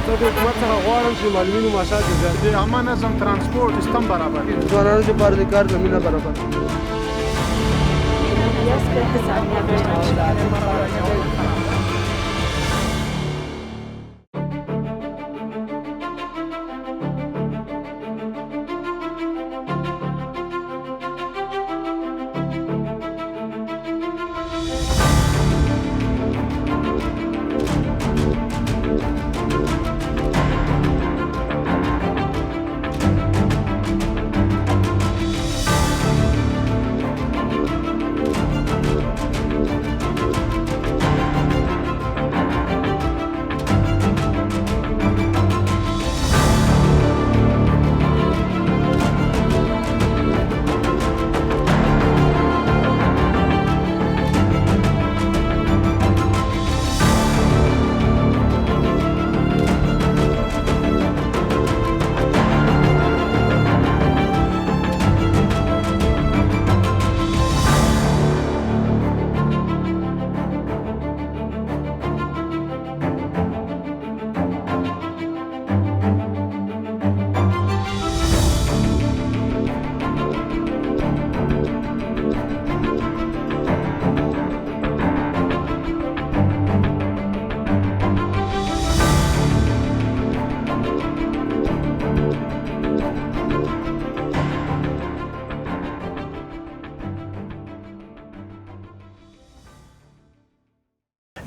زه د حکومت څخه غواړم چې معلولینو معاشات زیات د عامه نظم ترانسپورټ سیستم برابر کړي. ځوانانو لپاره د کار زمینه برابر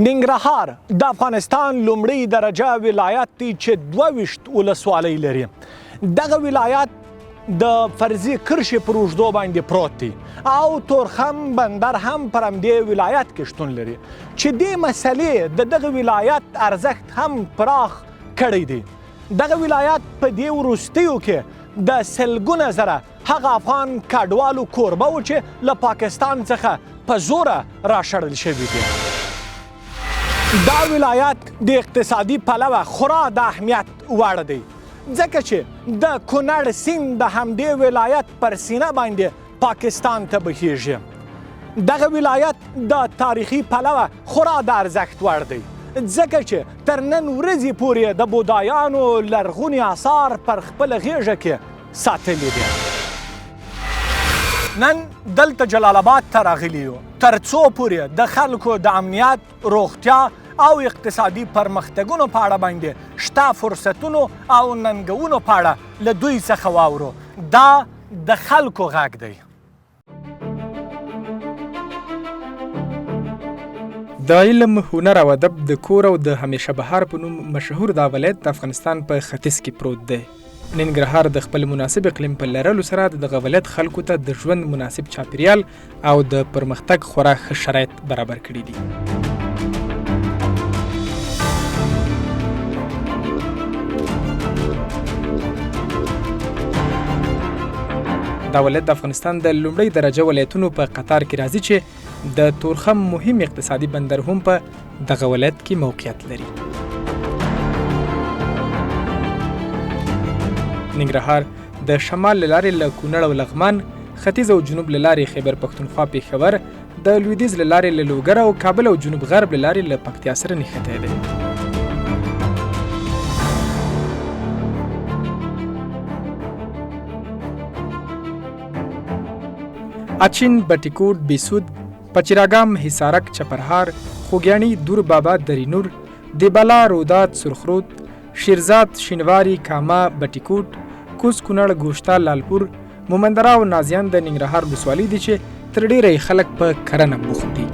ننګرهار د افغانستان لومړی درجه ولایت دی چې 22 ولسوالۍ لري. دغه ولایت د فرضي کرښې پر اوږدو باندې پروت دی او تورخم بندر هم پر همدې ولایت کې شتون لري چې دې مسلې د دغه ولایت ارزښت هم پراخ کړی دی. دغه ولایت په دې وروستیو کې د سلګونه زره هغه افغان کډوالو کوربه و چې له پاکستان څخه په زوره راشړل شوي دي. دا ولایت د اقتصادي پلوه خورا د اهمیت وړ دی ځکه چې د کونړ سیند د همدې ولایت پر سینه باندې پاکستان ته بهیږي. دغه ولایت د تاریخي پلوه خورا د ارزښت وړ دی ځکه چې تر نن ورځې پورې د بودایانو لرغوني آثار پر خپله غیږه کې ساتلي دي. نن دلته جلال آباد ته راغلي یو تر څو پورې د خلکو د امنیت، روغتیا او اقتصادي پرمختګونو په اړه باندې شته فرصتونو او ننګونو په اړه له دوی څخه واورو. دا د خلکو غږ دی. د علم، هنر او ادب د کور او د همیشه بهار په نوم مشهور دا ولایت د افغانستان په ختیځ کې پروت دی. ننګرهار د خپل مناسب اقلیم په لرلو سره دغه ولایت خلکو ته د ژوند مناسب چاپیریال او د پرمختګ خورا ښه شرایط برابر کړي دي. دا ولایت د افغانستان د لومړۍ درجه ولایتونو په قطار کې راځي چې د تورخم مهم اقتصادي بندر هم په دغه ولایت کې موقعیت لري. ننګرهار د شمال له لارې له کونړ او لغمان، ختیځ او جنوب له لارې خیبر پښتونخوا پېښور، د لویدیځ له لارې له لوګر او کابل او جنوب غرب له لارې له پکتیا سره نښتی دی. اچین، بټیکوټ، بیسود، پچیراګام، حصارک، چپرهار، خوږیاڼي، دور بابا، درینور، دیبالا، رودات، سرخرود، شیرزاد، شینواري، کاما، بټیکوټ، کوز کونړ، ګوشتا، لالپور، مومندره او نازیان د ننګرهار ولسوالۍ دي چې تر ډیره یې خلک په کرنه بوخت دي.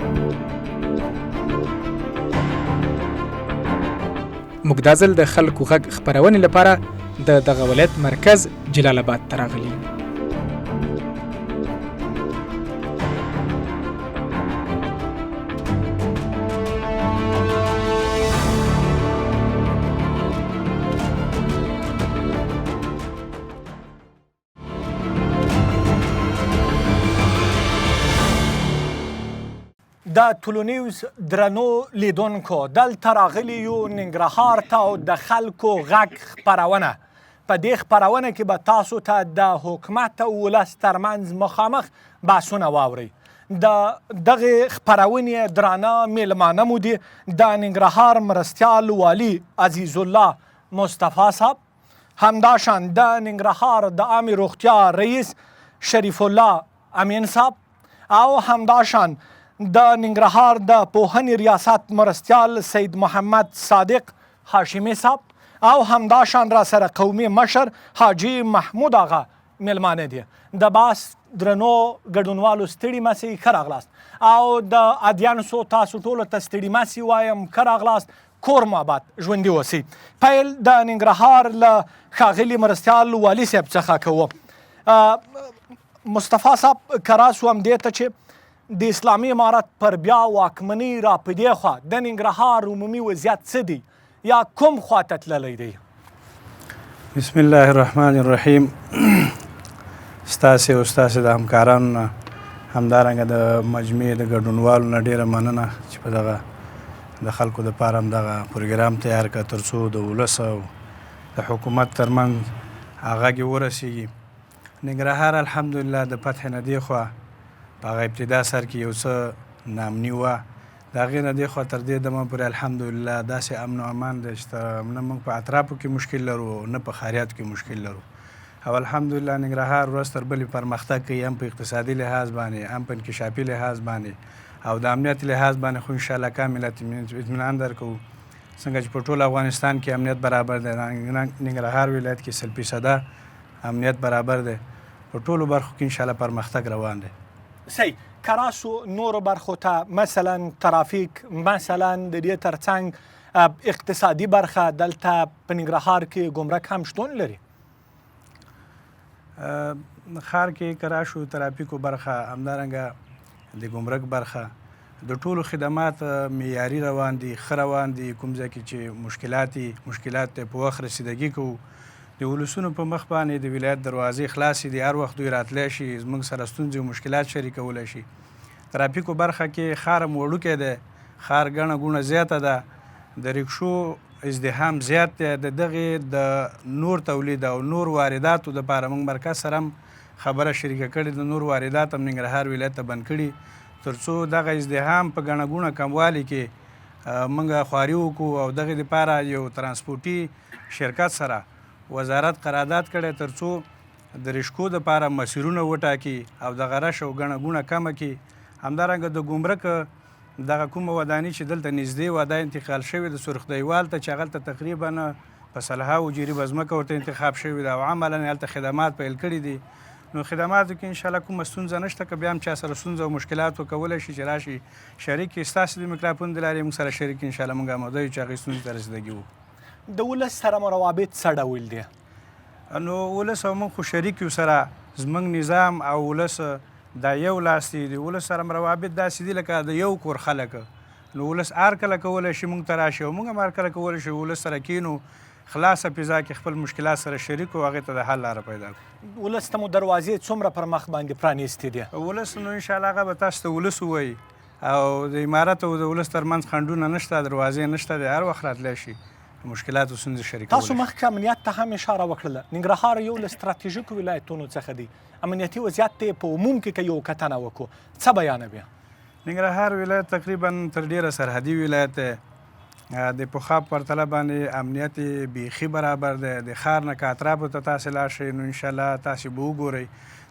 موږ دا ځل د خلکو غږ خپرونې لپاره د دغه ولایت مرکز جلال آباد ته راغلي یو. د ټولنیز درنو لیدونکو دلته راغلي یو ننګرهار ته او د خلکو غږ خپرونه. په دې خپرونه کې به تاسو ته د حکومت او ولس ترمنځ مخامخ بحثونه واورئ. د دغې خپرونې درانه میلمانه مو دي د ننګرهار مرستیال والي عزیز الله مصطفی صاحب، همداشان د ننګرهار د عامې روغتیا رئیس شریف الله امین صاحب او همداشان د ننګرهار د پوهنې ریاست مرستیال سید محمد صادق هاشمی صاحب او همداشان را سره قومي مشر حاجی محمود آغا میلمانه دي. د باس درنو ګډونوالو ستړي مسئ ښه راغلاست او د ادیانسو تاسو ټولو ته ستړي مسئ وایم ښه راغلاست، کور مو آباد، ژوندي اوسئ. پیل د ننګرهار له ښاغلي مرستیال والي صاحب څخه کوو. مصطفی صاحب که راسو همدې ته چې د اسلامي امارت پر بیا واکمنۍ را په دې خوا د ننګرهار عمومي وضعیت څه دی یا کوم خواته تللی دی؟ بسم الله الرحمن الرحیم. ستاسې او ستاسې د همکارانو نه همدارنګه د مجموعې د ګډونوالو نه ډېره مننه چې په دغه د خلکو دپاره هم دغه پروګرام تیار کړه تر څو د ولس او د حکومت ترمنځ غږ ورسیږي. ننګرهار الحمدلله د فتح نه دې خوا په هغه ابتدا سر کې یو څه نامني وه، د هغې نه دې خوا تر دې دمه پورې الحمدلله داسې امن و امان دی چې نه موږ په اطرافو کې مشکل لرو نه په ښاریاتو کې مشکل لرو او الحمدلله ننګرهار ورځ تر بلې پرمختګ کوي، هم په اقتصادي لحاظ باندې هم په انکشافي لحاظ باندې او د امنیت لحاظ باندې خو انشاءالله کامل اطمینان درکوو. څنګه چې په ټول افغانستان کې امنیت برابر دی، ننګرهار ولایت کې 100% امنیت برابر دی، په ټولو برخو کې انشاءالله پرمختګ روان دی. صحیح. که راسو نورو برخو ته مثلا ترافیک، مثلا د دې ترڅنګ اقتصادي برخه دلته په ننګرهار کې ګمرک هم شتون لري؟ ښار کې که راشو ترافیکو برخه همدارنګه د ګمرک برخه د ټولو خدمات معیاري روان دي، ښه روان دي. کوم ځای کې چې مشکلات ته په وخت رسیدګي کوو، د ولسونو په مخ باندې د ولایت دروازې خلاصې دي، هر وخت دوی راتلی شي، زموږ سره ستونزې او مشکلات شریکولی شي. ترافیکو برخه کې ښار هم وړوکی دی، ښار ګڼه ګوڼه زیاته ده، د رکشو ازدحام زیات دی. د دغې د نور تولید او نور وارداتو دپاره موږ مرکز سره هم خبره شریکه کړې، د نور واردات هم ننګرهار ولایت ته بند کړي تر څو دغه ازدحام په ګڼه ګوڼه کموالي کې موږ خواري وکړو او دغې دپاره یو ترانسپورټي شرکت سره وزارت قرارداد کړی تر څو د رشکو دپاره مسیرونه وټاکي او دغه رش او ګڼه ګوڼه کمه کړي. همدارنګه د ګمرک دغه کومه وداني چې دلته نږدې وه دا انتقال شوې د سرخدیوال ته چې هغلته تقریبا په سلهاوو جریبه ځمکه ورته انتخاب شوې ده او عملا هلته خدمات پیل کړي دي. نو خدماتو کې انشاءالله کومه ستونزه نشته، که بیا هم چا سره ستونزه او مشکلات وکولی شي چې راشي شریک کړي. ستاسې د میکرافون د لارې موږ سره شریک انشاءالله موږ آماده یو چې هغې ستونزې ته رسیدګي وکړو. د ولس سره مو روابط څه ډول دي؟ نو ولس او موږ خو شریک یو سره، زموږ نظام او ولس دا یو لاس دی. د ولس سره روابط داسې دي لکه د یو کور خلک. نو ولس هر کله کولی شي موږ ته راشي او موږ هم هر کله کولی شي ولس سره کینو، خلاصه فضا کې خپل مشکلات سره شریک او هغې ته د حل لاره پیدا کړو. ولس ته مو دروازې څومره پر مخ باندې پرانیستې دي؟ ولس نو انشاءالله هغه به تاسو ته ولس ووایي او د امارت او د ولس ترمنځ خنډونه نشته، دروازې نشته، د هر وخت راتلی شي مشکلات او ستونزې شریکولی. تاسو مخکې امنیت ته هم اشاره وکړله. ننګرهار یو له ستراتیژیکو ولایتونو څخه دی، امنیتي وضعیت ته په عموم کې که یو کتنه وکړو څه بیانوي؟ ننګرهار ولایت تقریبا تر ډیره سرحدي ولایت دی، د پخوا په پرتله باندې امنیت یې بیخي برابر دی. د ښار نه که اطرافو ته تاسې لاړ شئ نو انشاءالله تاسې به وګورئ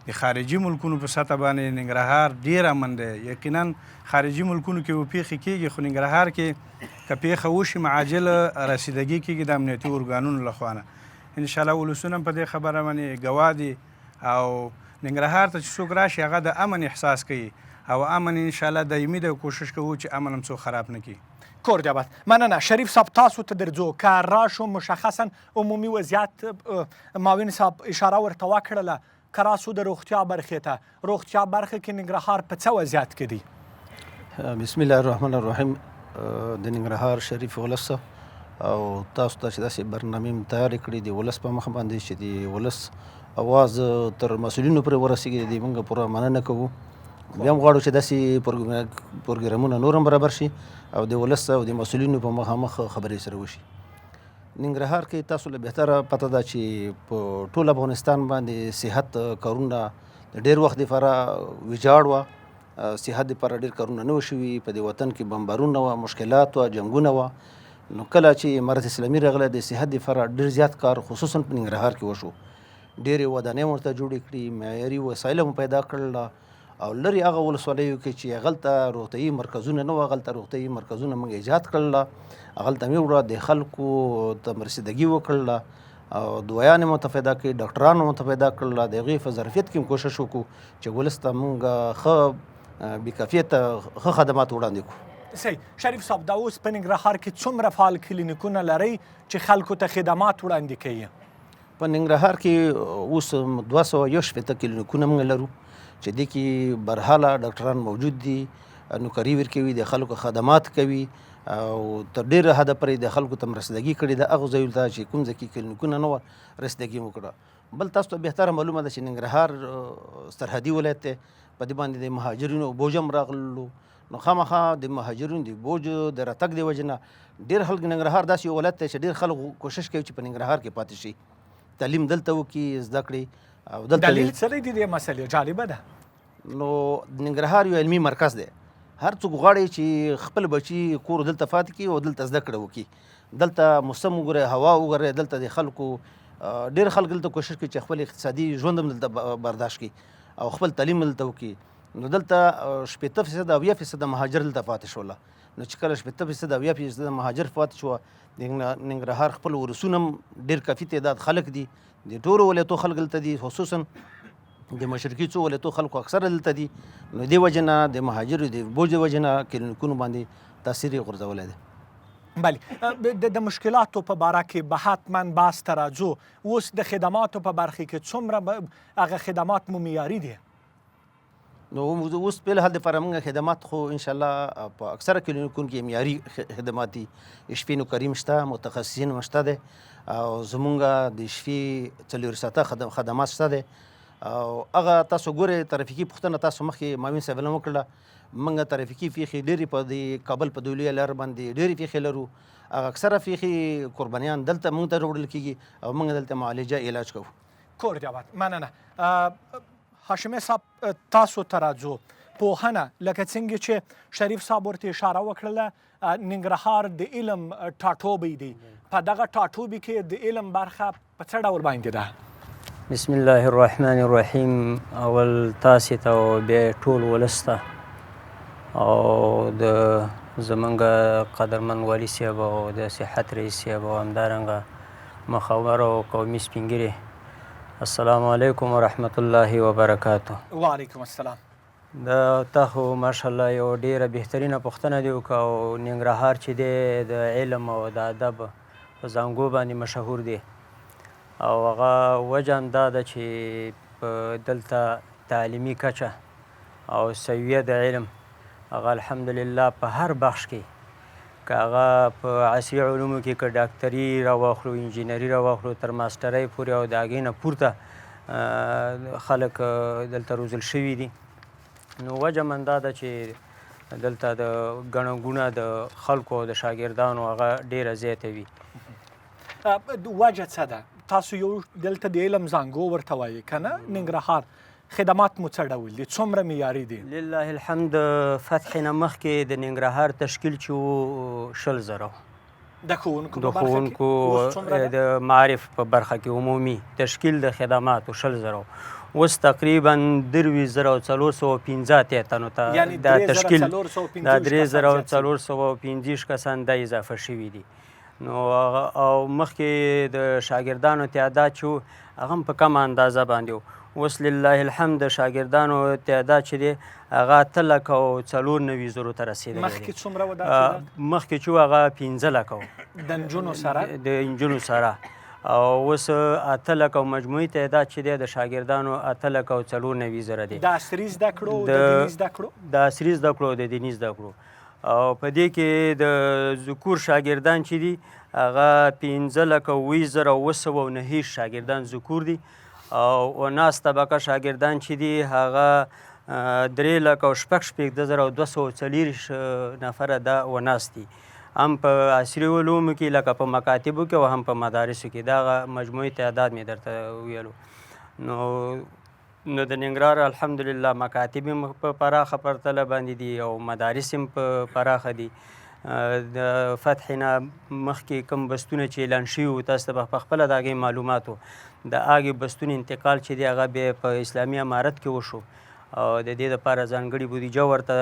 د خارجي ملکونو په سطح باندې ننګرهار ډیر امن دی. یقینا خارجي ملکونو کې به پیښې کېږي خو ننګرهار کې که پیښه وشي معاجل رسیدګي کېږي د امنیتي ارګانونو لخوا نه. انشاءالله ولسونه هم په دې خبره باندې ګواه دي او ننګرهار ته چې څوک راشي هغه د امن احساس کوي او امن انشاءالله دایمي دی. کوشش کوو چې امن هم څوک خراب نه کړي. کور دی آباد. مننه. شریف صاحب تاسو ته درځو. که راشو مشخصا عمومي وضعیت معاون صاحب اشاره ورته وکړله، که راسو د روغتیا برخې ته، روغتیا برخه کې ننګرهار په څه وضعیت کې دی؟ بسم الله الرحمن الرحیم. د ننګرهار شریف ولس او تاسو ته چې داسې برنامې تیارې کړي د ولس په مخ باندې چې د ولس اواز تر مسؤلینو پورې ورسېږي، د موږ پوره مننه کوو. بیا هم غواړو چې داسې پروګرامونه نور هم برابر شي او د ولس او د مسؤلینو په مخامخ خبرې سره وشي. ننګرهار کې تاسو له بهتره پته ده چې په ټول افغانستان باندې صحت کارونه د ډېر وخت دپاره ویجاړ وه. صحت دپاره ډېر کارونه نه وه شوي. په دې وطن کې بمبارونه وه، مشکلات وه، جنګونه وه. نو کله چې امارت اسلامي راغله د صحت دپاره ډېر زیات کار خصوصا په ننګرهار کې وشو. ډېرې ودانۍ ورته جوړې کړي، معیاري وسایل هم پیدا کړل، او لرې هغه ولسوالیو کې چې هغلته روغتیایي مرکزونه نه وو، هغلته روغتیایي مرکزونه موږ ایجاد کړل، هغلته مې وړه د خلکو ته رسیدګي وکړله او دوايانې مو ته پیدا کړي، ډاکټران مو ته پیدا کړل. د هغې په ظرفیت کې هم کوشش وکړو چې ولس ته موږ ښه بېکیفیته ښه خدمات وړاندې کړو. صحیح. شریف صاحب، دا اوس په ننګرهار کې څومره فعال کلینیکونه لرئ چې خلکو ته خدمات وړاندې کوي؟ په ننګرهار کې اوس 261 کلینیکونه موږ لرو چې دې کې برحاله ډاکټران موجود دي، نوکري ورکوي، د خلکو خدمات کوي او تر ډېره حده پورې د خلکو ته رسیدګي کړې ده هغو ځایونو ته چې کوم ځای کې کلینیکونه نه وه رسیدګي وکړه. بل تاسو ته بهتره معلومه ده چې ننګرهار سرحدي ولایت دی، په دې باندې د مهاجرینو بوج هم راغللو، نو خامخا د مهاجرینو د بوج د راتګ د وجې نه ډېر خلک ننګرهار داسې یو ولایت دی چې ډېر خلک کوشش کوي چې په ننګرهار کې پاتې شي، تعلیم دلته وکړي، زده کړي او دلته. دلیل څه دی د دې مسلې؟ جالبه ده. نو ننګرهار یو علمي مرکز دی، هر څوک غواړي چې خپل بچي کور دلته پاتې کړي او دلته زده کړه وکړي، دلته موسم وګورئ، هوا وګورئ، دلته د خلکو ډېر خلک دلته کوشش کوي چې خپل اقتصادي ژوند هم دلته برداشت کړي او خپل تعلیم دلته وکړي. نو دلته 80% 80% مهاجر دلته پاتې شول. نو چې کله 80% 80% مهاجر پاتې شو، ننګرهار خپل ورسونه هم ډېر کافي تعداد خلک دي، د ټولو ولایتو خلک دلته دي، خصوصا د مشرقي څو ولایتو خلکو اکثره دلته دي. نو دې وجې نه د مهاجرو د بوج د وجې نه کلینیکونو باندې تاثیر یې غورځولی دی. بله، د مشکلاتو په باره کې به حتما بحث ته راځو. اوس د خدماتو په برخه کې څومره هغه خدمات مو معیاري دي؟ نو اوس په الحال دپاره موږ خدمات خو انشاءالله په اکثره کلینیکونو کې معیاري خدمات دي. شفي نوکري شته، متخصصین هم شته دی، او زمونږ د شفي 4 ساعته خدمات شته دی. او هغه تاسو ګورئ ترافیکي پوښتنه تاسو مخکې معاون صاحب نه وکړله، موږ ترافیکي پیښې ډېرې په د کابل په دولي لار باندې ډېرې پیښې لرو. هغه اکثره پیښې قربانیان دلته موږ ته راوړل کېږي او موږ دلته معالجه علاج کوو. کور دې آباد. مننه. هاشمي صاحب، تاسو ته راځو. پوهنه لکه څنګه چې شریف صاحب ورته اشاره وکړله، ننګرهار د علم ټاټوبی دی. په دغه ټاټوبي کې د علم برخه په څه ډول باندې ده؟ بسم الله الرحمن الرحیم. اول تاسې ته او بیا ټول ولس ته او د زمونږ قدرمن والي صاحب او د صحت رئیس صاحب او همدارنګه مخور او قومي سپین ږیري، السلام علیکم ورحمت الله وبرکاته. وعلیکم السلام. تا خو ماشاءالله یو ډیره بهترینه پوښتنه دی وکړه، او ننګرهار چې دی د علم او د ادب په زانګو باندې مشهور دی، او هغه وجه هم دا ده چې دلته تعلیمي کچه او سویه د علم هغه الحمدلله په هر بخش کې، که هغه په عصري علومو کې که ډاکټري راواخلو، انجینري راواخلو، تر ماسټرۍ پورې او د هغې نه پورته خلک دلته روزل شوي دي. نو وجه من دا ده چې دلته د ګڼه ګوڼه د خلکو او د شاګردانو هغه ډېره زیاته وي. وجه څه ده؟ تاسو یو دلته د علم زانګو ورته وایي که نه؟ ننګرهار خدمات مو څه ډول دي؟ څومره معیاري دي؟ لله الحمد، فتح نه مخکې د ننګرهار تشکیل چې و 100,000 د ښوونکو د ښوونکو د معارف په برخه کې عمومي تشکیل د خدماتو 100,000. اوس تقریبا 3,415 تنو ته دا تشکیل دا 3,415 کسان دا اضافه شوي دي. نو او مخکې د شاګردانو تعداد چې هغه هم په کمه اندازه باندې و. اوس لله الحمد د شاګردانو تعداد چې دی هغه 8,94,000 ته رسېدلی دی. مخکې څومره و دا تعداد؟ مخکې چې و هغه 15 و د نجونو سره؟ د نجونو سره. او اوس 8,00,000 مجموعي تعداد چې دی د شاګردانو 8,94,000 دی. د عصري زده کړو د دیني زده کړو؟ د عصري زده کړو د دیني زده کړو. او په دې کې د ذکور شاګردان چې دي هغه 15,20,909 شاګردان ذکور دي، او ناس طبقه شاګردان چې دي هغه 3,16,240 نفره دا وناس دي، هم په عصري علومو کې لکه په مکاتبو کې او هم په مدارسو کې. دا مجموعي تعداد مې درته ویلو. نو د ننګرهار الحمدلله مکاتب هم په پراخه پرتله باندې دي او مدارس هم په پراخه دي. د فتح نه مخکې کوم بستونه چې اعلان شوي وو تاسو ته به پخپله د هغې معلومات وو د هغې بستون انتقال چې دی هغه بیا په اسلامي امارت کې وشو او د دې دپاره ځانګړې بودیجه ورته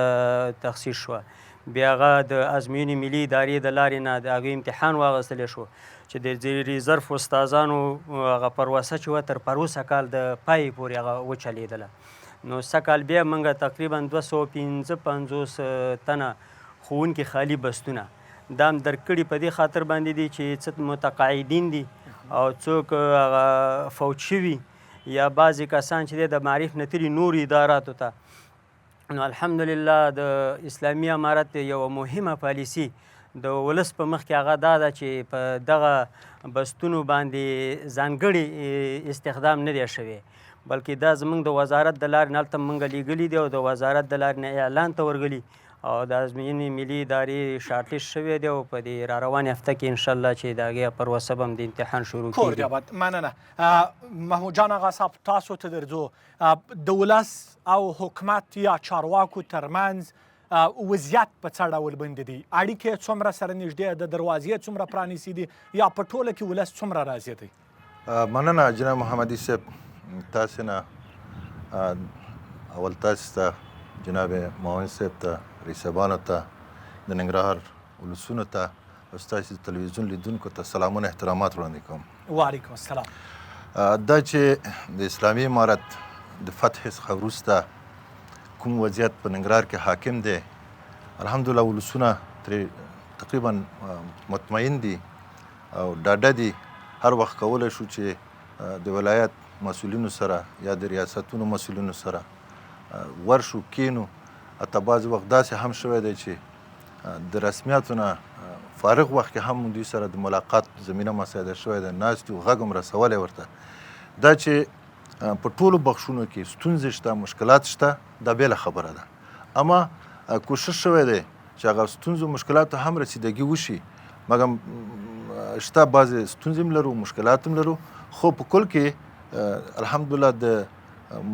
تخصیص شوه بیا هغه د ازموینې ملي ادارې د لارې نه د هغې امتحان واخیستلی شو چې د ریزرف استادانو هغه پروسه چې وه تر پروسه کال د پای پورې هغه وچلېدله نو سږ کال بیا موږ تقریبا 255 تنه ښوونکي خالي بستونه دا هم درکړي په دې خاطر باندې دي چې څه متقاعدین دي او څوک هغه فوت شوي یا بعضې کسان چې دی د معرف نه تلي نورو اداراتو ته نو الحمدلله د اسلامي امارت یوه مهمه پالیسي د ولس په مخ کې هغه دا ده چې په دغه بستونو باندې ځانګړي استخدام نه دی شوی بلکې دا زموږ د وزارت د لارې نه هلته موږ لیږلي دي او د وزارت د لارې نه اعلان ته ورغلي او د ازموینې ملي ادارې شارټ لیست شوی دی او په دې را روانې هفته کې انشاءالله چې د هغې پروسه به هم د امتحان شروع کور کېږي جواد مننه محمود جان آقا صاحب تاسو ته درځو د ولس او حکومت یا چارواکو ترمنځ وضعیت په څه ډول باندې دي اړیکې څومره سره نږدې د دروازې څومره پرانیستې دي یا په ټوله کې ولس څومره راضي دی مننه جناب محمدي صاحب تاسې نه اول تاسې ته جناب معاون صاحب ته رئیسابانو ته د ننګرهار ولسونو ته او ستاسې تلویزیون لیدونکو ته سلامونه احترامات وړاندې کوم وعلیکم السلام دا چې د اسلامي امارت د فتح څخه وروسته کوم وضعیت په ننګرهار کې حاکم دی الحمدلله ولسونه ترې تقریبا مطمئن دي او ډاډه دي هر وخت کولی شو چې د ولایت مسؤلینو سره یا د ریاستونو مسؤلینو سره ورشو کینو حتی بعضې وخت داسې هم شوی دی چې د رسمیاتو نه فارغ وخت کې هم دوی سره د ملاقات زمینه مساعده شوی دی ناست یو غږ هم رسولی ورته دا چې په ټولو بخشونو کې ستونزې شته مشکلات شته دا بېله خبره ده اما کوشش شوی دی چې هغه ستونزو مشکلاتو هم رسیدګي وشي مګم شته بعضې ستونزې هم لرو مشکلات هم لرو خو په کل کې الحمدلله د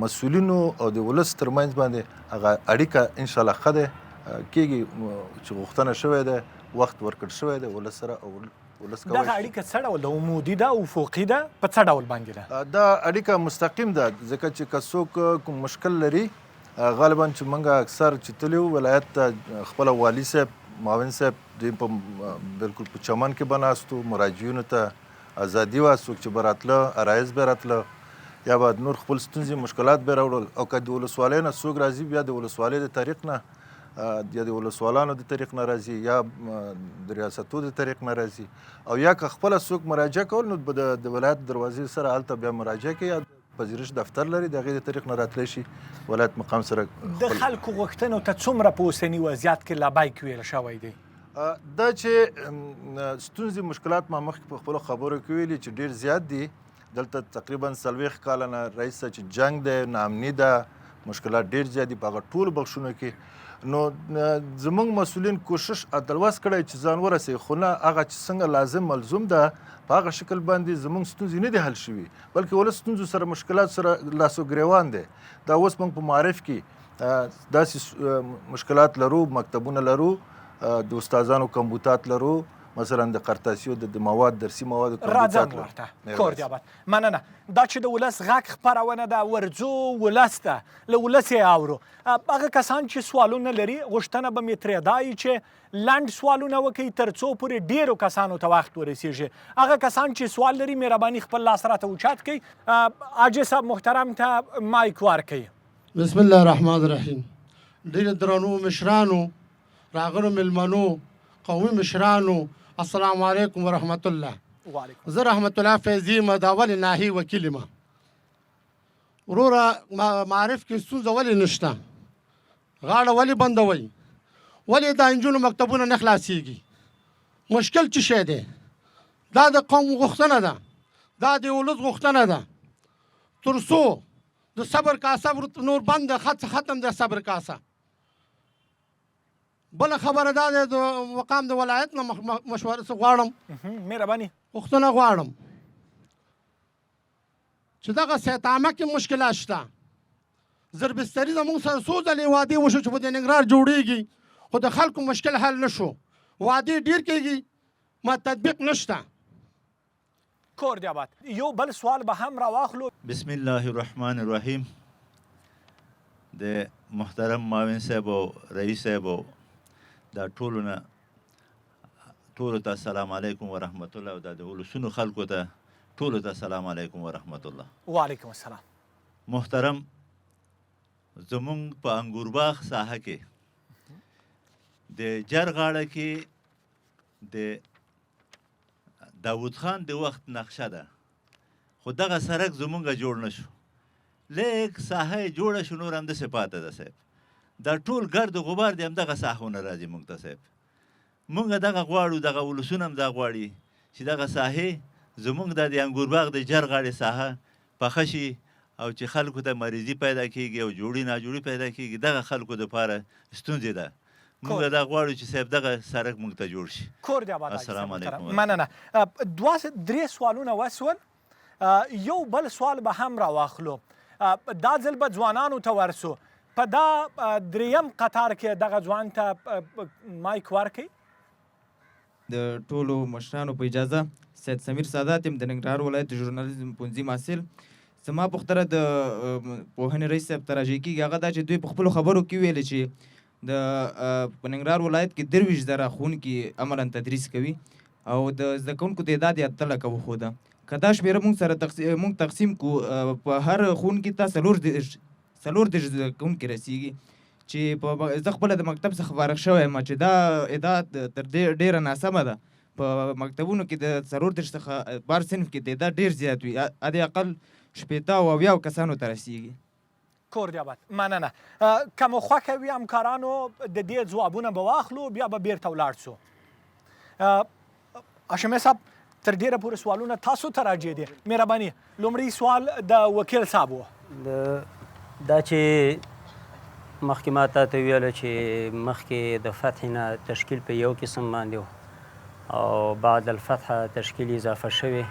مسؤلینو او د ولس ترمنځ باندې هغه اړیکه انشاءالله ښه دی کېږي چې غوښتنه شوې ده وخت ورکړل شوی دی ولس سره او ولس کولی دغه اړیکه څه ډول ده عمودي ده افقي ده په څه ډول باندې ده دا اړیکه مستقیم ده ځکه چې که څوک کوم مشکل لري غالبا چې موږ اکثر چې تللي وو ولایت ته خپله والي صاحب معاون صاحب دوی په بلکل په چمن کې به ناست وو مراجعینو ته ازادي وه څوک چې به راتله عرایض به راتله یا به نور خپل ستونزې مشکلات به راوړل او که د ولسوالۍ نه څوک راځي بیا د ولسوالۍ د طریق نه یا د ولسوالانو د طریق نه راځي یا د ریاستو د طریق نه راځي او یا که خپله څوک مراجعه کول نو به د ولایت دروازې سره هلته بیا مراجعه کوي یا پذیرش دفتر لري د هغې د طریق نه راتلی شي ولایت مقام سره د خلکو غوښتنو ته څومره په اوسني وضعیت کې لبیک ویل شوی دی دا چې ستونزې مشکلات ما مخکې په خپلو خبرو کې ویلي چې ډېر زیات دي دلته تقریبا 40 کاله نه رئیسه چې جنگ دی ناامني ده مشکلات ډېر زیات دي په هغه ټولو بخشونو کې نو زموږ مسؤلین کوشش اتلوس کړی چې ځان ورسوي خو نه هغه چې څنګه لازم ملزوم ده په هغه شکل باندې زموږ ستونزې نه دي حل شوي بلکې ولس ستونزو سره مشکلات سره لاس و ګریوان دی دا اوس موږ په معارف کې داسې مشکلات لرو مکتبونه لرو د استادانو کمبوتات لرو مثلا د قرطاسیو د مواد درسي مواد راځم ورته کور جواد مننه دا چې د ولس غږ خپرونه ده ورځو ولس ته له ولس یې اورو هغه کسان چې سوالونه لري غوښتنه به مې ترې دا وي چې لنډ سوالونه وکړي تر څو پورې ډېرو کسانو ته وخت ورسیږي هغه کسان چې سوال لري مهرباني خپل لاس راته اوچت کړئ حاجي صاحب محترم ته مایک ورکړئ بسم الله الرحمن الرحیم ډېرو درنو مشرانو راغلو مېلمنو قومي مشرانو السلام علیکم ورحمت الله وعلیکم زه رحمت الله فیضي یم د اولې ناحیې وکیل یم وروره معارف کې ستونزه ولې نشته غاړه ولې بندوئ ولې دا نجونو مکتبونه نه خلاصېږي مشکل څه شی دی دا د قوم غوښتنه ده دا د ولس غوښتنه ده تر څو د صبر کاسه نور بند ختم ده صبر کاسه بله خبره دا ده د مقام د ولایت نه مشوره څه غواړم مهرباني غوښتنه غواړم چې دغه سیتامه کې مشکلات شته زربستري زموږ سره څو ځلې وعدې وشو چې په دې ننګرهار جوړېږي خو د خلکو مشکل حل نه شو وعدې ډیر کېږي ما تطبیق نشته. کور دی آباد. یو بل سوال به هم راواخلو. بسم الله الرحمن الرحیم. د محترم معاون صاحب او رئیس صاحب او دا ټولو ته السلام علیکم ورحمت الله او د ولسونو خلکو ته ټولو ته السلام علیکم ورحمت الله. وعلیکم السلام. محترم زمونږ په انګورباغ ساحه کې د جرغاړه کې د داود خان د وخت نقشه ده، خو دغه سړک زمونږ جوړ نه شو. لږ ساحه یې جوړه شو، نور همداسې پاته ده صاحب. دا ټول ګرد غبار دی همدغه ساحونه راځي موږ ته صاحب. موږ دغه غواړو، دغه ولسونه هم دا غواړي چې دغه ساحې زمونږ د انګورباغ د جرغاړې ساحه پخه شي او چې خلکو ته مریضي پیدا کېږي او جوړې ناجوړي پیدا کېږي. دغه خلکو دپاره ستونزې ده. موږ دا غواړو چې صاحب دغه سړک موږ ته جوړ شي. کور دی آباد. السلام علیکم. مننه. درې سوالونه وسول. یو بل سوال به هم راواخلو. دا ځل به ځوانانو ته ورسو. په دا دریم قطار کې دغه ځوان ته مایک ورکړئ. د ټولو مشرانو په اجازه سید سمیر سادات یم، د ننګرهار ولایت ژورنالیزم پوهنځي محصل. زما پوښتنه د پوهنې رئیس صاحب ته راجع کېږي، هغه دا چې دوی په خپلو خبرو کې ویلې چې د په ننګرهار ولایت کې 23,000 ښوونکي عملاً تدریس کوي او د زده کوونکو تعداد یې 8 لکه وښوده. که دا شمېره موږ تقسیم کړو، په هر ښوونکي ته 4 زده کوونکي رسېږي، چې زه خپله د مکتب څخه فارغ شوی یم چې دا اعداد تر ډېره ناسمه ده. په مکتبونو کې د 34 څخه بار صنف کې تعداد ډېر زیات وي، حد اقل 80 او 80 کسانو ته رسېږي. کور دی آباد. مننه. که مو خوښه وي همکارانو د دې ځوابونه به واخلو، بیا به بیرته ولاړ سو. هاشمي صاحب تر ډېره پورې سوالونه تاسو ته راجع دي. مهرباني لومړی سوال د وکیل صاحب و. دا چې مخکې ما تا ته ویله چې مخکې د فتح نه تشکیل په یو قسم باندې و او بعد الفتح تشکیل اضافه شوی.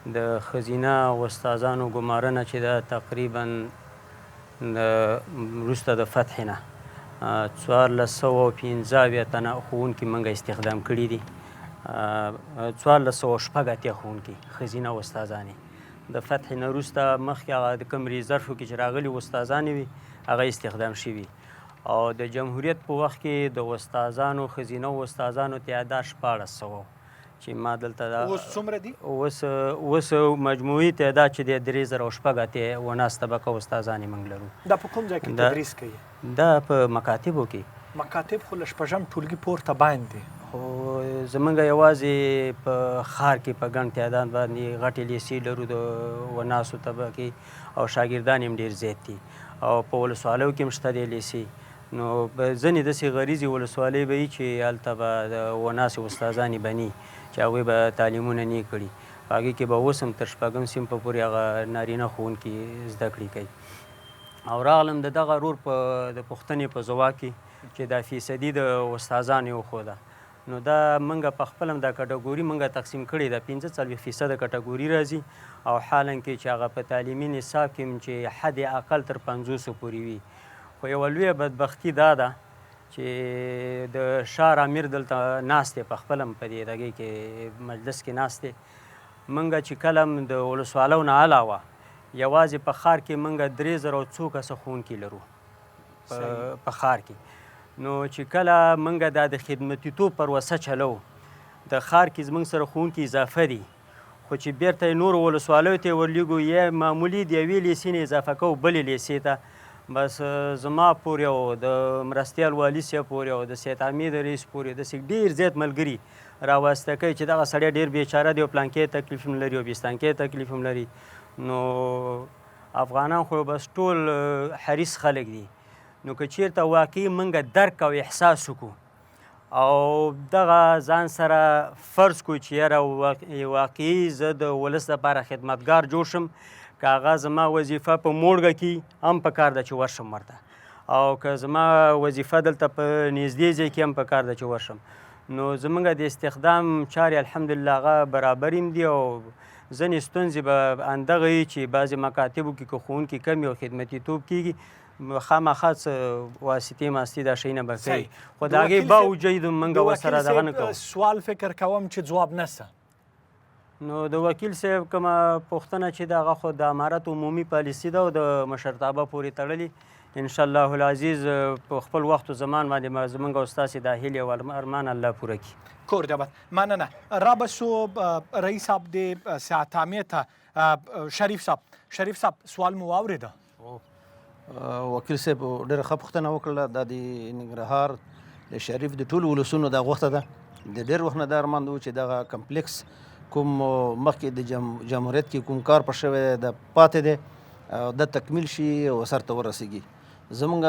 د ښځینه استادانو ګمارنه چې ده تقریبا وروسته د فتح نه 1415 تنه ښوونکي موږ استخدام کړي دي. 1406 ښوونکي ښځینه استادانې د فتح نه وروسته مخکې هغه د کوم ریزرفو کې چې راغلي استادانې وي هغه استخدام شوي او د جمهوریت په وخت کې د استادانو ښځینه استادانو تعداد 1400 چې ما دلته اوس څومره دي؟ اوس مجموعي تعداد چې دی 3019 طبقه استادانې موږ لرو. دا په کوم ځای کې تدریس کوي؟ دا په مکاتبو کې. مکاتب خو له شپږم ټولګي پورته باندې خو زمونږ یوازې په ښار کې په ګڼ تعداد باندې غټې لیسې لرو د وناسو طبقې او شاګردان هم ډېر زیات دي او په ولسوالیو کې هم شته دی لیسې. نو ځینې داسې غریزې ولسوالۍ به وي چې هلته به د وناسې استادانې به ني چې هغوی به تعلیمونه نه کړي. په هغې کې به اوس هم تر 6 صنفه پورې هغه نارینه ښوونکي زده کړې کوي. او راغلم د دغه رور د پوښتنې په ځواب کې چې دا فیصدي د استادانو وښوده. نو دا موږ په خپل هم دا کټګوري موږ تقسیم کړې ده. 45% کټګوري راځي او حالا کې چې هغه په تعلیمي نصاب کې چې حد اقل تر 500 پورې وي. خو یوه لویه بدبختي دا ده چې د ښار امیر دلته ناست دی، په خپل هم په دې دغې کې مجلس کې ناست دی. موږ چې کله هم د ولسوالیو نه علاوه یوازې په ښار کې موږ 3000 کسه ښوونکي لرو په ښار کې. نو چې کله موږ دا د خدمتیتوب پروسه چلو د ښار کې زموږ سره ښوونکي اضافه دي، خو چې بیرته یې نورو ولسوالیو ته یې ورلیږو یا معمولي د یوې لیسې نه اضافه کوو بلې لیسې ته. بس زما پورې او د مرستیال والي صاحب پورې او د سید حمید رئیس پورې داسې ډېر زیات ملګري راواسطه کوي چې دغه سړی ډېر بیچاره دی او پلانکې تکلیف هم لري او بیستانکې تکلیف هم لري. نو افغانان خو بس ټول حریص خلک دي. نو که چیرته واقعي موږ درک او احساس وکړو او دغه ځان سره فرض کړو چې یاره واقعي زه د ولس لپاره خدمتګار جوړ شم، که هغه زما وظیفه په موړګه کې هم پکار ده چې ورشم ورته، او که زما وظیفه دلته په نږدې ځای کې هم پکار ده چې ورشم. نو زموږ د استخدام چارې الحمدلله هغه برابر هم دي او ځینې ستونزې به همدغه وي چې بعضې مکاتبو کې که ښوونکي کم وي او خدمتیتوب کېږي خامخا څه واسطې ماستې دا شیونه به کوي خو د د هغې وکیل باوجود موږ د ورسره وکیل دغه نه صاحب کوو. سوال فکر کوم چې ځواب نشته. نو د وکیل صاحب کومه پوښتنه چې د هغه خو د امارت عمومي پالیسي ده او د مشرتابه پورې تړلي انشاءالله العزیز په خپل وخت و زمان باندې زموږ او ستاسې دا هیلې او ارمان الله پوره کړي. کور دبت مننه. رابسو رئیس صاحب د ساعتامې ته شریف صاحب سوال مو واورېده؟ وکیل صاحب ډېره ښه پوښتنه وکړله. دا د ننګرهار د شریف د ټولو ولسونو دا غوښته ده. د ډېر وخت نه دا ارمان و چې دغه کمپلیکس کوم مخکې د جمهوریت کې کوم کار پر شوی دی د پاتې دی د تکمیل شي او سرته ورسیږي. زمونږ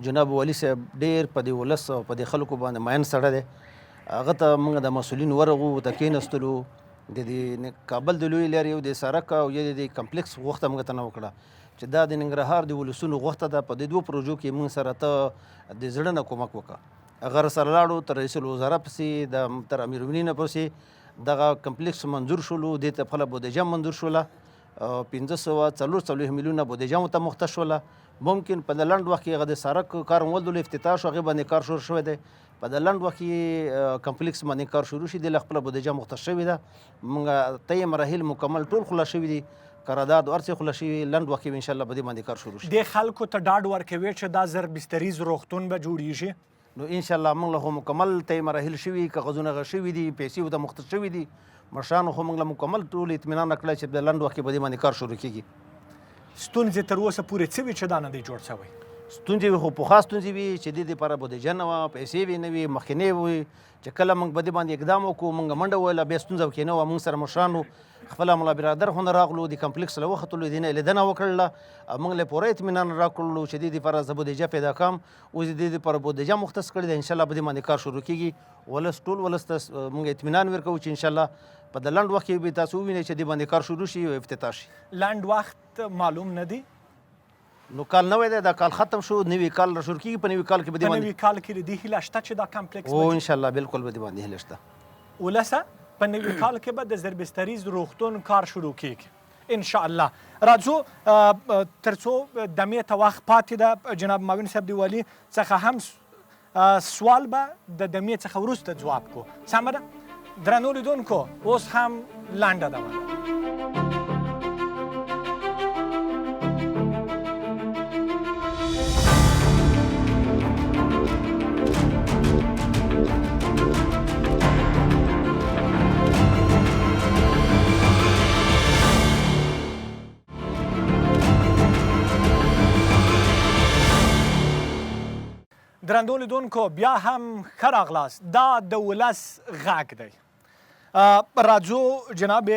جناب والي صاحب ډېر په دې ولس او په دې خلکو باندې مین سړی دی. هغه ته موږ د مسؤلین ورغو ته کېناستلو د دې کابل د لوی لارې او د سړک او یا د کمپلیکس غوښته موږ ته نه وکړه چې دا د ننګرهار د ولسونو غوښته ده. په دې دوو پروژو کې موږ سره ته د زړه نه کومک وکړه. هغه سره لاړو تر رئیس الوزرا پسې تر امیر المؤمنین پسې دغه کمپلیکس منظور شولو. دې ته خپله بودیجه منظور شوله. 544 میلیونه بودیجه ورته مخته شوله. ممکن په د لنډ وخت کې هغه د سړک کار ولدلو افتتاح شو هغې باندې کار شروع شوی دی. په د لنډ وخت کې کمپلیکس باندې کار شروع شي. د خپله بودیجه مخته شوې ده. موږ ته مراحل مکمل ټول خلاص شوي دي. قرارداد هر څه خلاص شوي. لنډ وخت کې انشاءالله په دې باندې کار شروع شي. د خلکو ته ډاډ ورکوي چې دا زر بستریز روغتون به جوړیږي؟ نو انشاءالله موږ له خو مکمل ته مراحل شوي کاغذونه هغه شوي دي پیسې ورته مخته شوي دي. مشرانو خو موږ له مکمل ټول اطمینان راکړی چې د لنډ وخت کې په دې باندې کار شروع کېږي. ستونزې تر اوسه پورې څه وي چې دا نه دی جوړ شوی؟ ستونزې وي خو پخوا ستونزې وي چې دې دپاره بودیجه نه وه پیسې وې نه وي مخکې وي چې کله موږ په دې باندې اقدام وکړو موږ منډه وویله بیا ستونزه پکې نه وه. موږ سره مشرانو خپله ملا برادر خو نه راغلو د کمپلیکس له وختلو دې نه لیدنه وکړله. موږ له پوره اطمینان راکړلو چې دې دپاره زه بودیجه پیدا کړم. اوس دې دپاره بودیجه مختص کړې ده. انشاءالله په دې باندې کار شروع کېږي. ولس ټول ولس ته موږ اطمینان ورکوو چې انشاءالله په د لنډ وخت کې به تاسو ووینئ چې دې باندې کار شروع شي او افتتاح شي. لنډ وخت معلوم نه دی؟ نو کال نوی دی. دا کال ختم شو. نوي کال را شروع کېږي. په نوي کال کې به دې باندې په نوي کال کې د دې هیله شته چې دا کمپلیکس او انشاءالله بالکل به دې باندې هیله شته. ولسه په نوي کال کې به د زربستریز روغتون کار شروع کېږي انشاءالله. راځو تر څو دمې ته وخت پاتې ده جناب معاون صاحب د والي څخه هم سوال به د دمې څخه وروسته ځواب کو. سمه ده؟ درنو لیدونکو اوس هم لنډه ده. درنو لیدونکو بیا هم ښه راغلاست. دا د ولس غږ دی. راځو جناب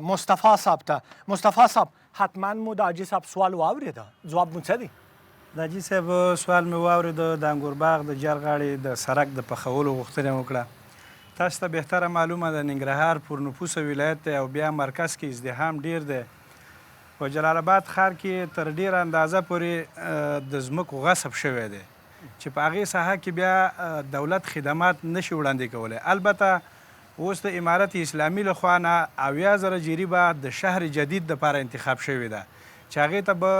مصطفی صاحب ته. مصطفی صاحب حتما مو د حاجي صاحب سوال واورېده. ځواب مو څه دی؟ د حاجي صاحب سوال مې واورېده. د انګورباغ د جرغاړې د سړک د پخولو غوښتنه وکړه. تاسو ته بهتره معلومه ده ننګرهار پرنفوسه ولایت دی او بیا مرکز کې ازدحام ډیر دی. په جلال آباد ښار کې تر ډیره اندازه پورې د ځمکو غصب شوی دی چې په هغې ساحه کې بیا دولت خدمات نشي وړاندې کولی. البته اوس د امارت اسلامي لخوا نه 80,000 جریبه د شهر جدید دپاره انتخاب شوې ده چې هغې ته به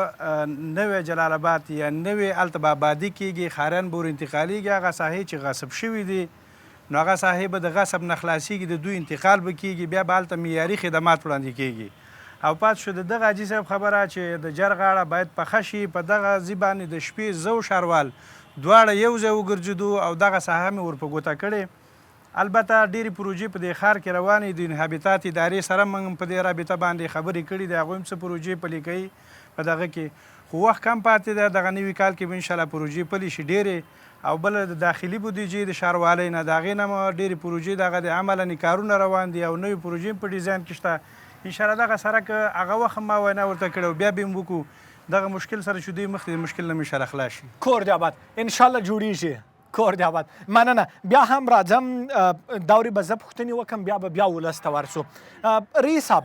نوی جلال آباد یا نوی هلته به آبادي کېږي. ښاریان به ور انتقالېږي. هغه ساحې چې غصب شوي دي نو هغه ساحې به د غصب نه خلاصېږي. د دوی انتقال به کېږي. بیا به هلته معیاري خدمات وړاندې کېږي. او پاتې شو د دغه حاجي صاحب خبره چې د جرغاړه باید پخه شي. په دغه ځي باندې د شپې زه او ښاروال دواړه یو ځای وګرځېدو او دغه ساحه مې ور په ګوته کړې. البته ډېرې پروژې په دې ښار کې روانې دي. د هابیتات ادارې سره موږ په دې رابطه باندې خبرې کړي دي. هغوی هم څه پروژې پلي کوي په دغه کې. خو وخت کم پاتې ده. دغه نوي کال کې به انشاءالله پروژې پلي شي ډېرې. او بله د داخلي بودیجې د ښاروالۍ نه د هغې نه ډېرې پروژې دغه د عملاً کارونه روان دي او نوې پروژې په ډیزاین کې شته. انشاءالله دغه سړک هغه وخت ما وینا ورته کړې او بیا به یې وکړو. دغه مشکل سره چې دوی مخکې د مشکل نه مې انشاءالله خلاص شي. کور د آباد انشاءالله جوړیږي. کور د آباد مننه. بیا هم راځم دورې به زه پوښتنې وکړم بیا ولس ته ورسو. رئیس صاحب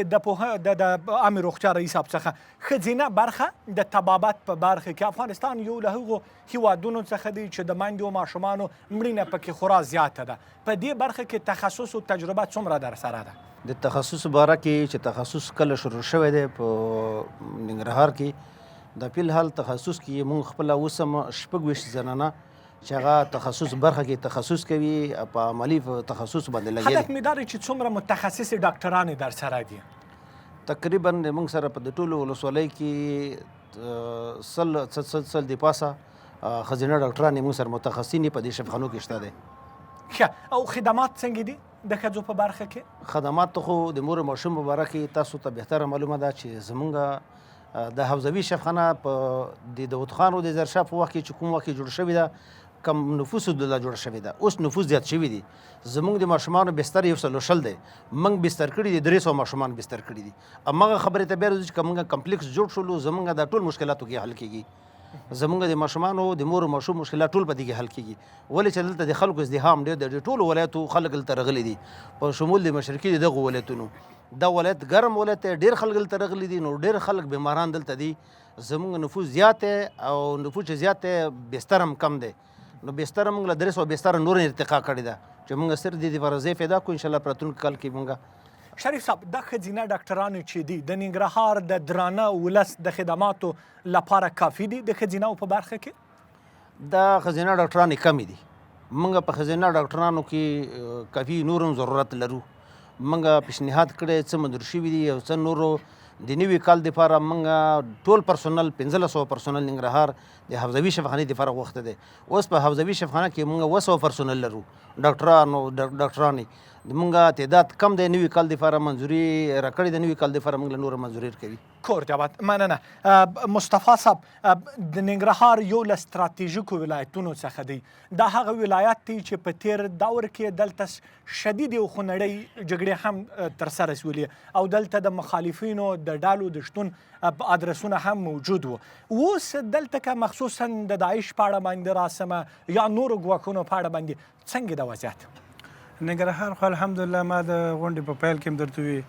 د عامې روغتیا رئیس صاحب څخه ښځینه برخه د طبابت په برخه کې افغانستان یو له هغو هیوادونو څخه دی چې د میندو او ماشومانو مړینه پکې خورا زیاته ده. په دې برخه کې تخصص او تجربه څومره در سره ده؟ د تخصص باره کې چې تخصص کله شروع شوی دی په ننګرهار کې د فی الحال تخصص کې موږ خپله اوس هم 26 زنانه چې هغه تخصص برخه کې تخصص کوي په عملي تخصص باندې لګیا هدف مې دا دی چې څومره متخصصې ډاکټرانې در سره دي؟ تقریبا موږ سره په د ټولو ولسوالۍ کې سل د پاسه ښځینه ډاکټرانې موږ سره متخصصین په دې شفاخانو کې شته دی. ښه، او خدمات څنګه دي د ښځو په برخه کې؟ خدمات خو د مور او ماشوم په باره کې تاسو ته بهتره معلومه ده چې زمونږ د حوزوي شفاخانه په د داود خان او د ظاهرشاه په وخت کې چې کوم وخت کې جوړ شوې ده کم نفوس دله جوړ شوې ده، اوس نفوس زیات شوي دي. زمونږ د ماشومانو بستر 160 دی، موږ بستر کړي دي 300 ماشومان بستر کړي دي. هماغه خبرې ته بیا راځو چې که موږ کمپلیکس جوړ شولو زمونږ د ټول مشکلاتو کې حل کېږي. زمونږ د ماشومانو د مور او ماشوم مشکلات ټول په دې کې حل کېږي. ولې چې دلته د خلکو ازدحام ډېر د ټولو ولایتو خلک دلته راغلي دي په شمول د مشرقي د دغو ولایتونو. دا ولایت ګرم ولایت دی، ډېر خلک دلته راغلي دي، نو ډېر خلک بیماران دلته دي. زمونږ نفوس زیات دی او نفوس چې زیات دی بستر هم کم دی، نو بستر موږ له 300 بستر نور ارتقا کړې ده چې موږ صرف د دې لپاره ځای پیدا کړو انشاءالله په راتلونکي کال کې موږ. شریف صاحب، دا ښځینه ډاکټرانې چې دي د ننګرهار د درانه ولس د خدماتو لپاره کافي دي د ښځینهو په برخه کې؟ دا ښځینه ډاکټرانې کمې دي. موږ په ښځینه ډاکټرانو کې کافي نور هم ضرورت لرو. موږ پیشنهاد کړی څه منظور شوي دي او څه نورو د نوي کال دپاره موږ ټول پرسونل 1500 پرسونل ننګرهار د حوزوي شفاخانې دپاره غوښته دی. اوس په حوزوي شفاخانه کې موږ 200 پرسونل لرو ډاکټرانې. موږ تعداد کم دی، نوي کال دپاره منظوري راکړې ده، نوي کال دپاره موږ له نوره منظوري ورکوي. کور دی آباد. مننه. مصطفی صاحب، د ننګرهار یو له ستراتیژیکو ولایتونو څخه دی. دا هغه ولایت دی چې په تیر دور کې دلته شدیدې او خونړۍ جګړې هم ترسره سولې او دلته د مخالفینو د ډالو د شتون ادرسونه هم موجود وو. اوس دلته که مخصوصا د داعش په اړه باندې راسمه یا نورو ګواښونو په اړه باندې څنګه د وضعیت؟ ننګرهار خو الحمدلله ما د غونډې په پیل کې هم درته وي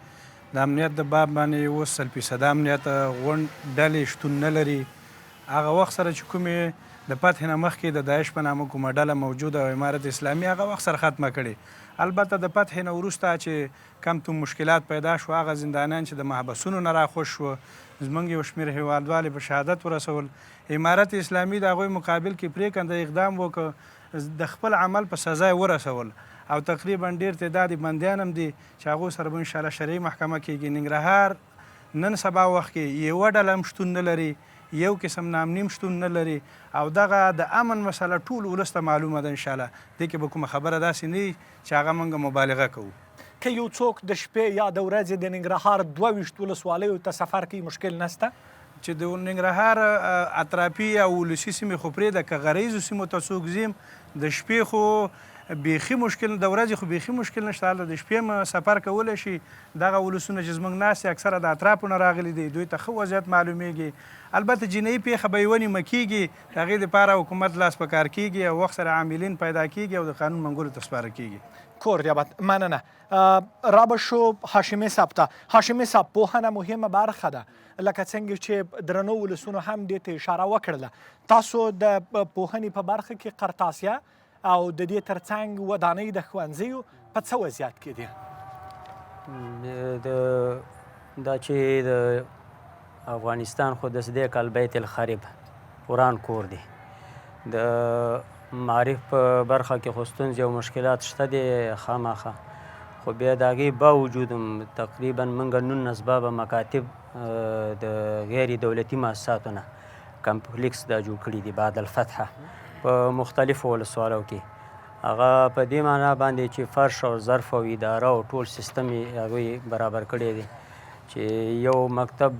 د امنیت د باب باندې اوس 100% امنیت غونډ ډلې شتون نه لري. هغه وخت سره چې کومې د فتح نه مخکې د داعش په نامه کومه ډله موجوده او امارت اسلامي هغه وخت سره ختمه کړې. البته د فتح نه وروسته چې کم تو مشکلات پیدا شو، هغه زندانیان چې د محبسونو نه راخوش شو زمونږ یو شمېر هیوادوالې په شهادت ورسول. امارت اسلامي د هغوی مقابل کې پرېکنده اقدام وکړ، د خپل عمل په سزا یې ورسول او تقریبا ډېر تعداد بندیان هم دي چې هغو سره به انشاءالله شرعي محکمه کېږي. ننګرهار نن سبا وخت کې یوه ډله هم شتون نه لري، یو قسم نامنیم شتون نه لري او دغه د امن مسله ټول ولس ته معلومه ده. انشاءالله دې کې به کومه خبره داسې نه وي چې هغه موږ مبالغه کوو. که یو څوک د شپې یا د ورځې د ننګرهار 22 ولسوالیو ته سفر کوي مشکل نشته؟ چې د ننګرهار اطرافي او ولسي سیمې خو پرېږده، که غریزو سیمو ته څوک ځیم د شپې خو بیخي مشکل، د ورځې خو بیخي مشکل نشته. هلته د شپې هم سفر کولی شي. دغه ولسونه چې زموږ ناست اکثره د اطرافو نه راغلي دي، دوی ته ښه وضعیت معلومیږي. البته جنایي پیښه به یې ونیمه کېږي، د هغې دپاره حکومت لاس په کار کېږي او وخت سره عاملین پیدا کېږي او د قانون منګولو ته سپاره کېږي. کور دی آباد. مننه. رابه شو هاشمي صاحب ته. هاشمي صاحب، پوهنه مهمه برخه ده، لکه څنګه چې درنو ولسونو هم دې ته اشاره وکړله. تاسو د پوهنې په برخه کې قرطاسیه او د دې ترڅنګ ودانۍ د ښوونځیو په څه وضعیت کې دي؟ دا چې د افغانستان خو د صدې کال بیت الخریب وران کور دی. د معارف په برخه کې خو ستونزې او مشکلات شته دي خامخا، خو بیا د هغې باوجود هم تقریبا موږ 19 بابه مکاتب د غیر دولتي مؤسساتو نه کمپلیکس دا جوړ کړي دي بعد الفتحه په مختلفو ولسوالیو کې. هغه په دې معنا باندې چې فرش او ظرف او اداره او ټول سیستم یې هغوی برابر کړی دی چې یو مکتب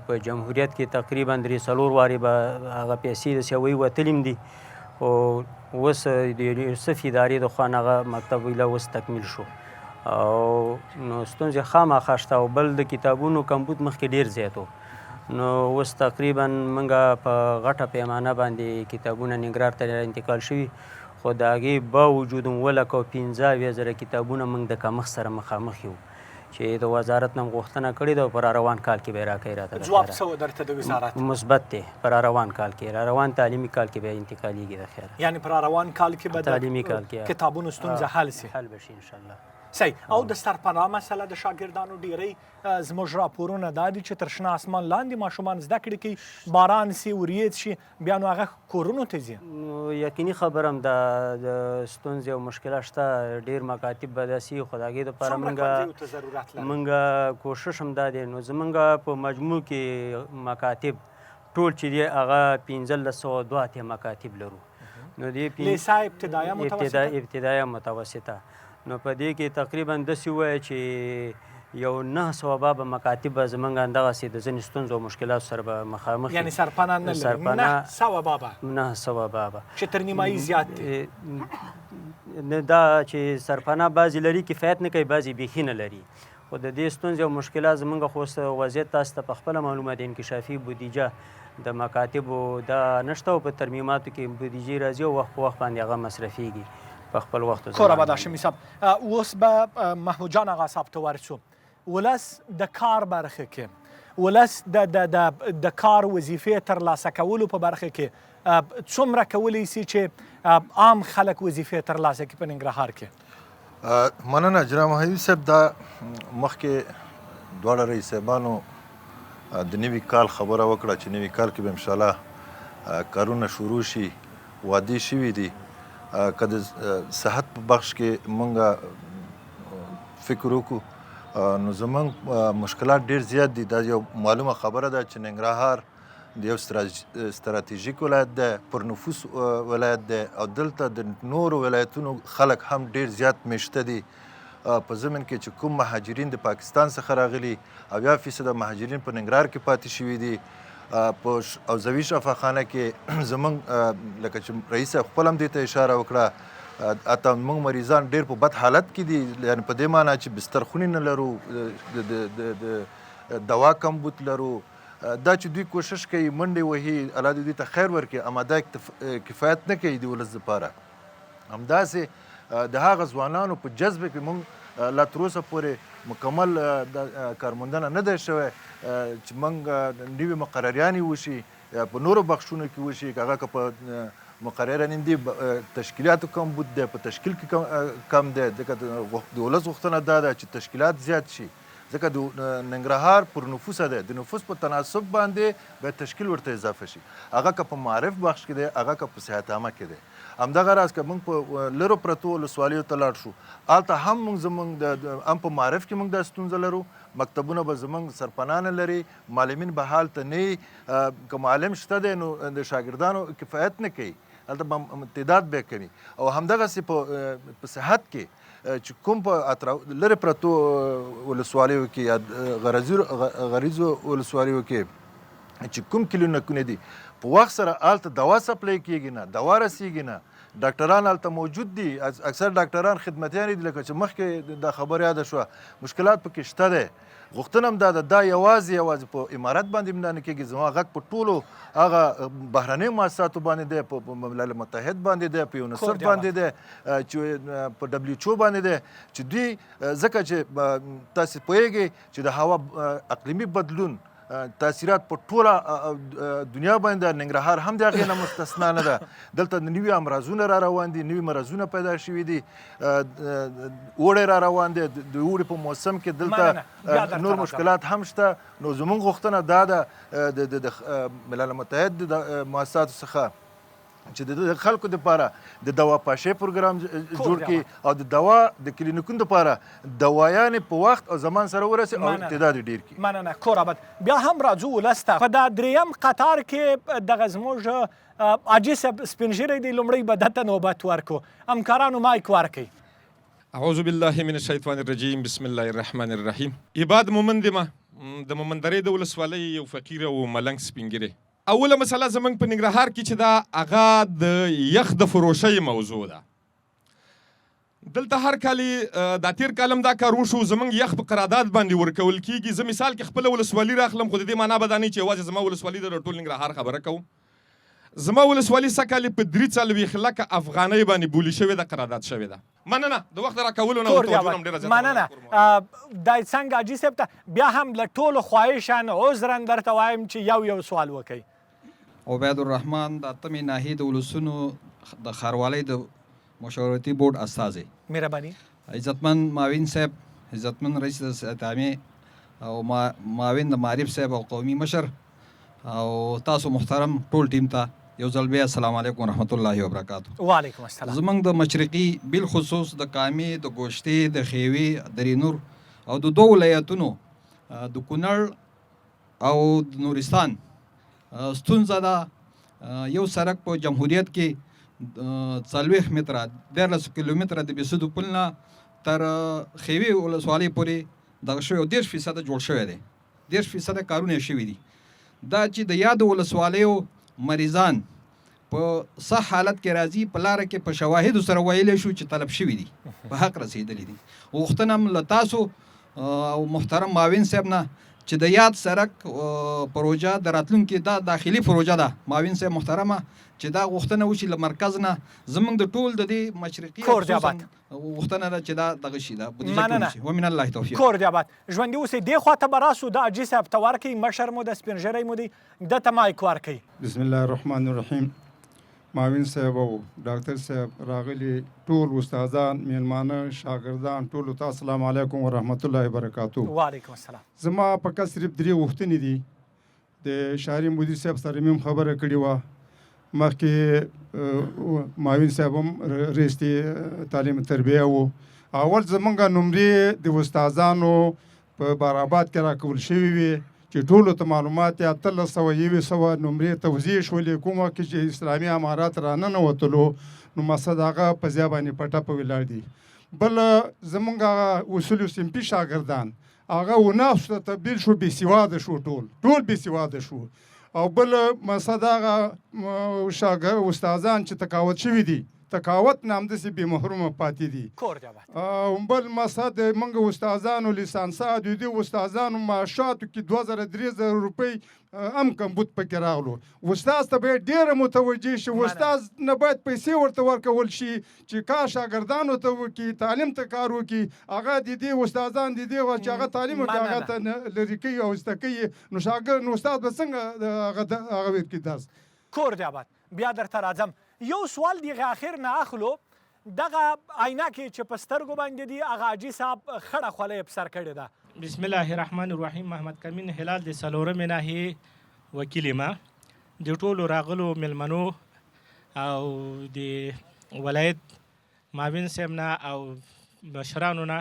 په جمهوریت کې تقریبا 3-4 وارې به هغه پیسې د سیوۍ وتلي دي او اوس د یونیسف ادارې د خوا نه هغه مکتب ویله اوس تکمیل شو او نو ستونزې خامخا شته او بل د کتابونو کمبود مخکې ډېر زیات و. نو اوس تقریبا موږ په غټه پیمانه باندې کتابونه ننګرهار ته انتقال شوي، خو د هغې باوجود 1,15,000 کتابونه موږ د کمښت سره مخامخ یو چې د وزارت نه غوښتنه کړې ده په راروان کال کې به یې راکوي راته. جواب څه و درته د وزارت؟ مثبت دی، په راروان کال کې، راروان تعلیمي کال کې به انتقالېږي د خیره. یعنې په راروان کال کې به تعلیمي کال کې کتابونو ستونزه حل سي؟ حل به شي انشاءالله. صحیح. او د سرپناه مسله د شاګردانو ډیری زموږ راپورونه دا دي چې تر شنه اسمان لاندې ماشومان زده کړې کوي، باران سي وریځ شي بیا نو هغه کورونو ته ځي. نو یقیني خبره هم ده د ستونزې او مشکلات شته، ډېر مکاتب به داسې وي، خو د هغې دپاره مونږ کوشش هم دا دی. نو زمونږ په مجموع کې مکاتب ټول چې دی هغه 1502 مکاتب لرو. نو دې لیسا ابتدایه متوسطه. نو په دې کې تقریبا داسې ووایه چې یو 900 بابه مکاتب به زمونږ همدغسې د ځینې ستونزو او مشکلاتو سره به مخامخ یعنې سرپناه نه لري 900 بابه 900 بابه چې تر نیمایي زیات دي. دا چې سرپناه بعضې لري کفایت نه کوي، بعضې بیخي نه لري. خو د دې ستونزې او مشکلات زمونږ خو اوس وضعیت تاسو ته په خپله معلومه ده، انکشافي بودیجه د مکاتبو دا نشته او په ترمیماتو کې بودیجې راځي او وخت په وخت باندې هغه مصرفیږي په خپل وخت. کور آباد هاشمي صاحب، اوس به محمود جان آغا صاحب ته ورسو. ولس د کار برخه کې، ولس د کار وظیفې ترلاسه کولو په برخه کې څومره کولی سي چې عام خلک وظیفې ترلاسه کړي په ننګرهار کې؟ مننه جناب حبیب صاحب. دا مخکې دواړه رئیس صاحبانو د نوي کال خبره وکړه چې نوي کال کې به انشاءالله کارونه شروع شي، وعدې شوي دي. که د صحت په بخش کې مونږ فکر وکړو نو زمونږ مشکلات ډېر زیات دي. دا یو معلومه خبره ده چې ننګرهار د یو ستراتیژیک ولایت دی، پر نفوس ولایت دی او دلته د نورو ولایتونو خلک هم ډېر زیات میشته دي. په ضمن کې چې کوم مهاجرین د پاکستان څخه راغلي 80% مهاجرین په ننګرهار کې پاتې شوي دي. په حوزوي شفاخانه کې زمونږ لکه چې رئیس صاحب خپل هم دې ته اشاره وکړه، اته موږ مریضان ډېر په بد حالت کې دي، یعنې په دې معنا چې بستر خونې نه لرو، د دوا کمبود لرو. دا چې دوی کوشش کوي منډې وهي، الله دې دوی ته خیر ورکړي، اما دا کفایت نه کوي د ولس دپاره. همداسې د هغه ځوانانو په جذب کې موږ لا تر اوسه پورې مکمل کارموندنه نه ده شوی چې موږ نوي مقرریانې وشي په نورو بخشونو کې وشي. هغه که په مقرریانې دي تشکیلاتو کمبود دی، په تشکیل کې کم دی، ځکه د ولس غوښتنه دا ده چې تشکیلات زیات شي، ځکه د ننګرهار پر نفوسه دی، د نفوس په تناسب باندې باید تشکیل ورته اضافه شي. هغه که په معرف بخش کې دی، هغه که په صحت عامه کې دی. همدغه راز که موږ په لرو پرتو ولسوالیو ته لاړ شو، هلته هم موږ زموږ هم په معرف کې موږ دا ستونزه لرو. مکتبونه به زموږ سرپناه نه لري، معلمین به هلته نه وي. که معلم شته دی نو د شاګردانو کفایت نه کوي، هلته به تعداد به کوي. او همدغسې په صحت کې چې کوم په لرې پرتو ولسوالیو کې یا غریزو ولسوالیو کې چې کوم کلینیکونه دي، په وخت سره هلته دوا سپلای کېږي نه، دوا رسیږي نه. ډاکټران هلته موجود دي، اکثر ډاکټران خدمتیان دي، لکه چې مخکې دا خبره یاده شوه، مشکلات پکې شته دی. غوښتنه هم دا ده دا یوازې په امارت باندې نه کېږي، زما غږ په ټولو هغه بهرنیو مؤسساتو باندې دی، په ملل متحد باندې دی، په یونیسف باندې دی، چې په WHO باندې دی، چې دوی ځکه چې تاسې پوهېږئ چې د هوا اقلیمي بدلون تاثیرات په ټوله دنیا باندې ننګرهار هم د هغې نه مستثنا نه ده. دلته نوي امراضونه را روان دي، نوي مرضونه پیدا شوي دي، اوړی را روان دی، د اوړي په موسم کې دلته نور مشکلات هم شته. نو زموږ غوښتنه دا ده د ملل متحد د مؤسساتو څخه چې د خلکو دپاره د دوا پاشۍ پروګرام جوړ کړي او د دوا د کلینیکونو دپاره دوايانې په وخت او زمان سره ورسي او تعداد ډیر کړي. مننه. کور آباد بیا هم راځو ولس ته. په دا دریم قطار کې دغه زموږ حاجي صاحب سپین ږیری دی، لومړی به دته نوبت ورکړو. همکارانو مایک ورکړئ. اعوذ بالله من الشیطان الرجیم، بسم الله الرحمن الرحیم. عباد مومند ما د مومندرې د ولسوالۍ یو فقیر او ملنګ سپین ږیری. اوله مسله زمونږ په ننګرهار کې چې دا هغه د یخ د فروشۍ موضوع ده. دلته هر کالي دا تیر کال هم دا کار وشو، زمونږ یخ په قرارداد باندې ورکول کېږي. زه مثال کې خپله ولسوالي راخلم، خو د دې معنا به دا نه چې یوازې زما ولسوالي ده، د ټول ننګرهار خبره کوم. زما ولسوالي سږ کال په 43 لکه افغانۍ باندې بولي شوې ده، قرارداد شوې ده. مننه د وخت راکولو نه توجه هم ډېره زیاته. مننه. دا څنګه حاجي صاحب ته بیا هم له ټولو خواهشان عذرا درته وایم چې یو سوال وکئ. عبید الرحمن د اتمې ناحیې د ولسونو د ښاروالۍ د مشاورتي بورډ استازی. مهرباني. عزتمن معاون صاحب، عزتمن رئیس تعامې او معاون د معارف صاحب او قومي مشر او تاسو محترم ټول ټیم ته یو ځل بیا السلام علیکم ورحمت الله وبرکاتو. وعلیکم السلام. زمونږ د مشرقي بالخصوص د کامې، د ګوشتې، د خیوي، درینور او د دوه ولایتونو د کونړ او د نورستان ستونزه ده. یو سړک په جمهوریت کې 40 متره 13 کیلومتره د بسودو پل نه تر خیوي ولسوالۍ پورې دغه شوی 10% جوړ شوی دی. 10% کارونه شوي دي. دا چې د یادو ولسوالیو مریضان په صح حالت کې راځي، په لاره کې په شواهدو سره ویلی شو چې طلب شوي دي، په حق رسېدلي دي. غوښتنه م له تاسو او محترم معاون صاحب نه چې د یاد سړک پروژه د راتلونکي دا داخلي پروژه ده. معاون صاحب محترمه چې دا غوښتنه وشي له مرکز نه، زمونږ د ټول د دې مشرقي غوښتنه ده چې دا دغه شي ده بودیجه ټول شي. ومن الله توفیق. کور دې آباد. ژوندي اوسئ. دې خواته به راسو، د حاجي صاحب ته ورکوئ، مشر مو د سپین ږیری مو دی، ده ته مایک ورکوئ. بسم الله الرحمن الرحیم. معاون صاحب او ډاکټر صاحب راغلي ټول استادان، میلمانه، شاګردان، ټولو ته السلام علیکم ورحمت الله وبرکاتو. وعلیکم السلام. زما په کس صرف 3 غوښتنې دي. د شهري مدیر صاحب سره مې خبره کړې وه، مخکې معاون صاحب هم رئیس تعلیم تربیه و. اول زمونږ نمرې د استادانو په بارآباد کې راکول شوي وي چې ټولو ته معلومات یې 1800 نمرې توزیع شولې. کوم وخت چې اسلامي امارات راننوتلو نو مقصد هغه په ځای باندې پټه په ولاړ دي. بل زمونږ اصول صنفي شاګردان هغه وناسو ته تبدیل شو، بېسواده شو، ټول بېسواده شو. او بل مقصد هغه استادان چې تقاوت شوي دي، تقاوت نه همداسې بې محرومه پاتې دي. او بل مقصد موږ استادانو لیسانسات د دې استادانو معاشاتو کې 2000-3000 روپۍ هم کمبود پکې راغلو. استاد ته باید ډېره متوجه شي. استاد نه باید پیسې ورته ورکول شي چې کار شاګردانو ته وکړي، تعلیم ته کار وکړي. هغه د دې استادان د دې چې هغه تعلیم وکړي هغه ته لرې کوي او زده کوي، نو شاګرد نو استاد به څنګه هغه ورکړي درس. کور دې آباد. بیا درته راځم. یو سوال دی اخر نه اخلو. دغه عینکې چې په سترګو باندې دي هغه حاجي صاحب خړه خولۍ یې په سر کړې ده. بسم الله الرحمن الرحیم. محمد کمین هلال د څلورمې ناحیې وکیل یم. د ټولو راغلو میلمنو او د ولایت معاون صاحب نه او مشرانو نه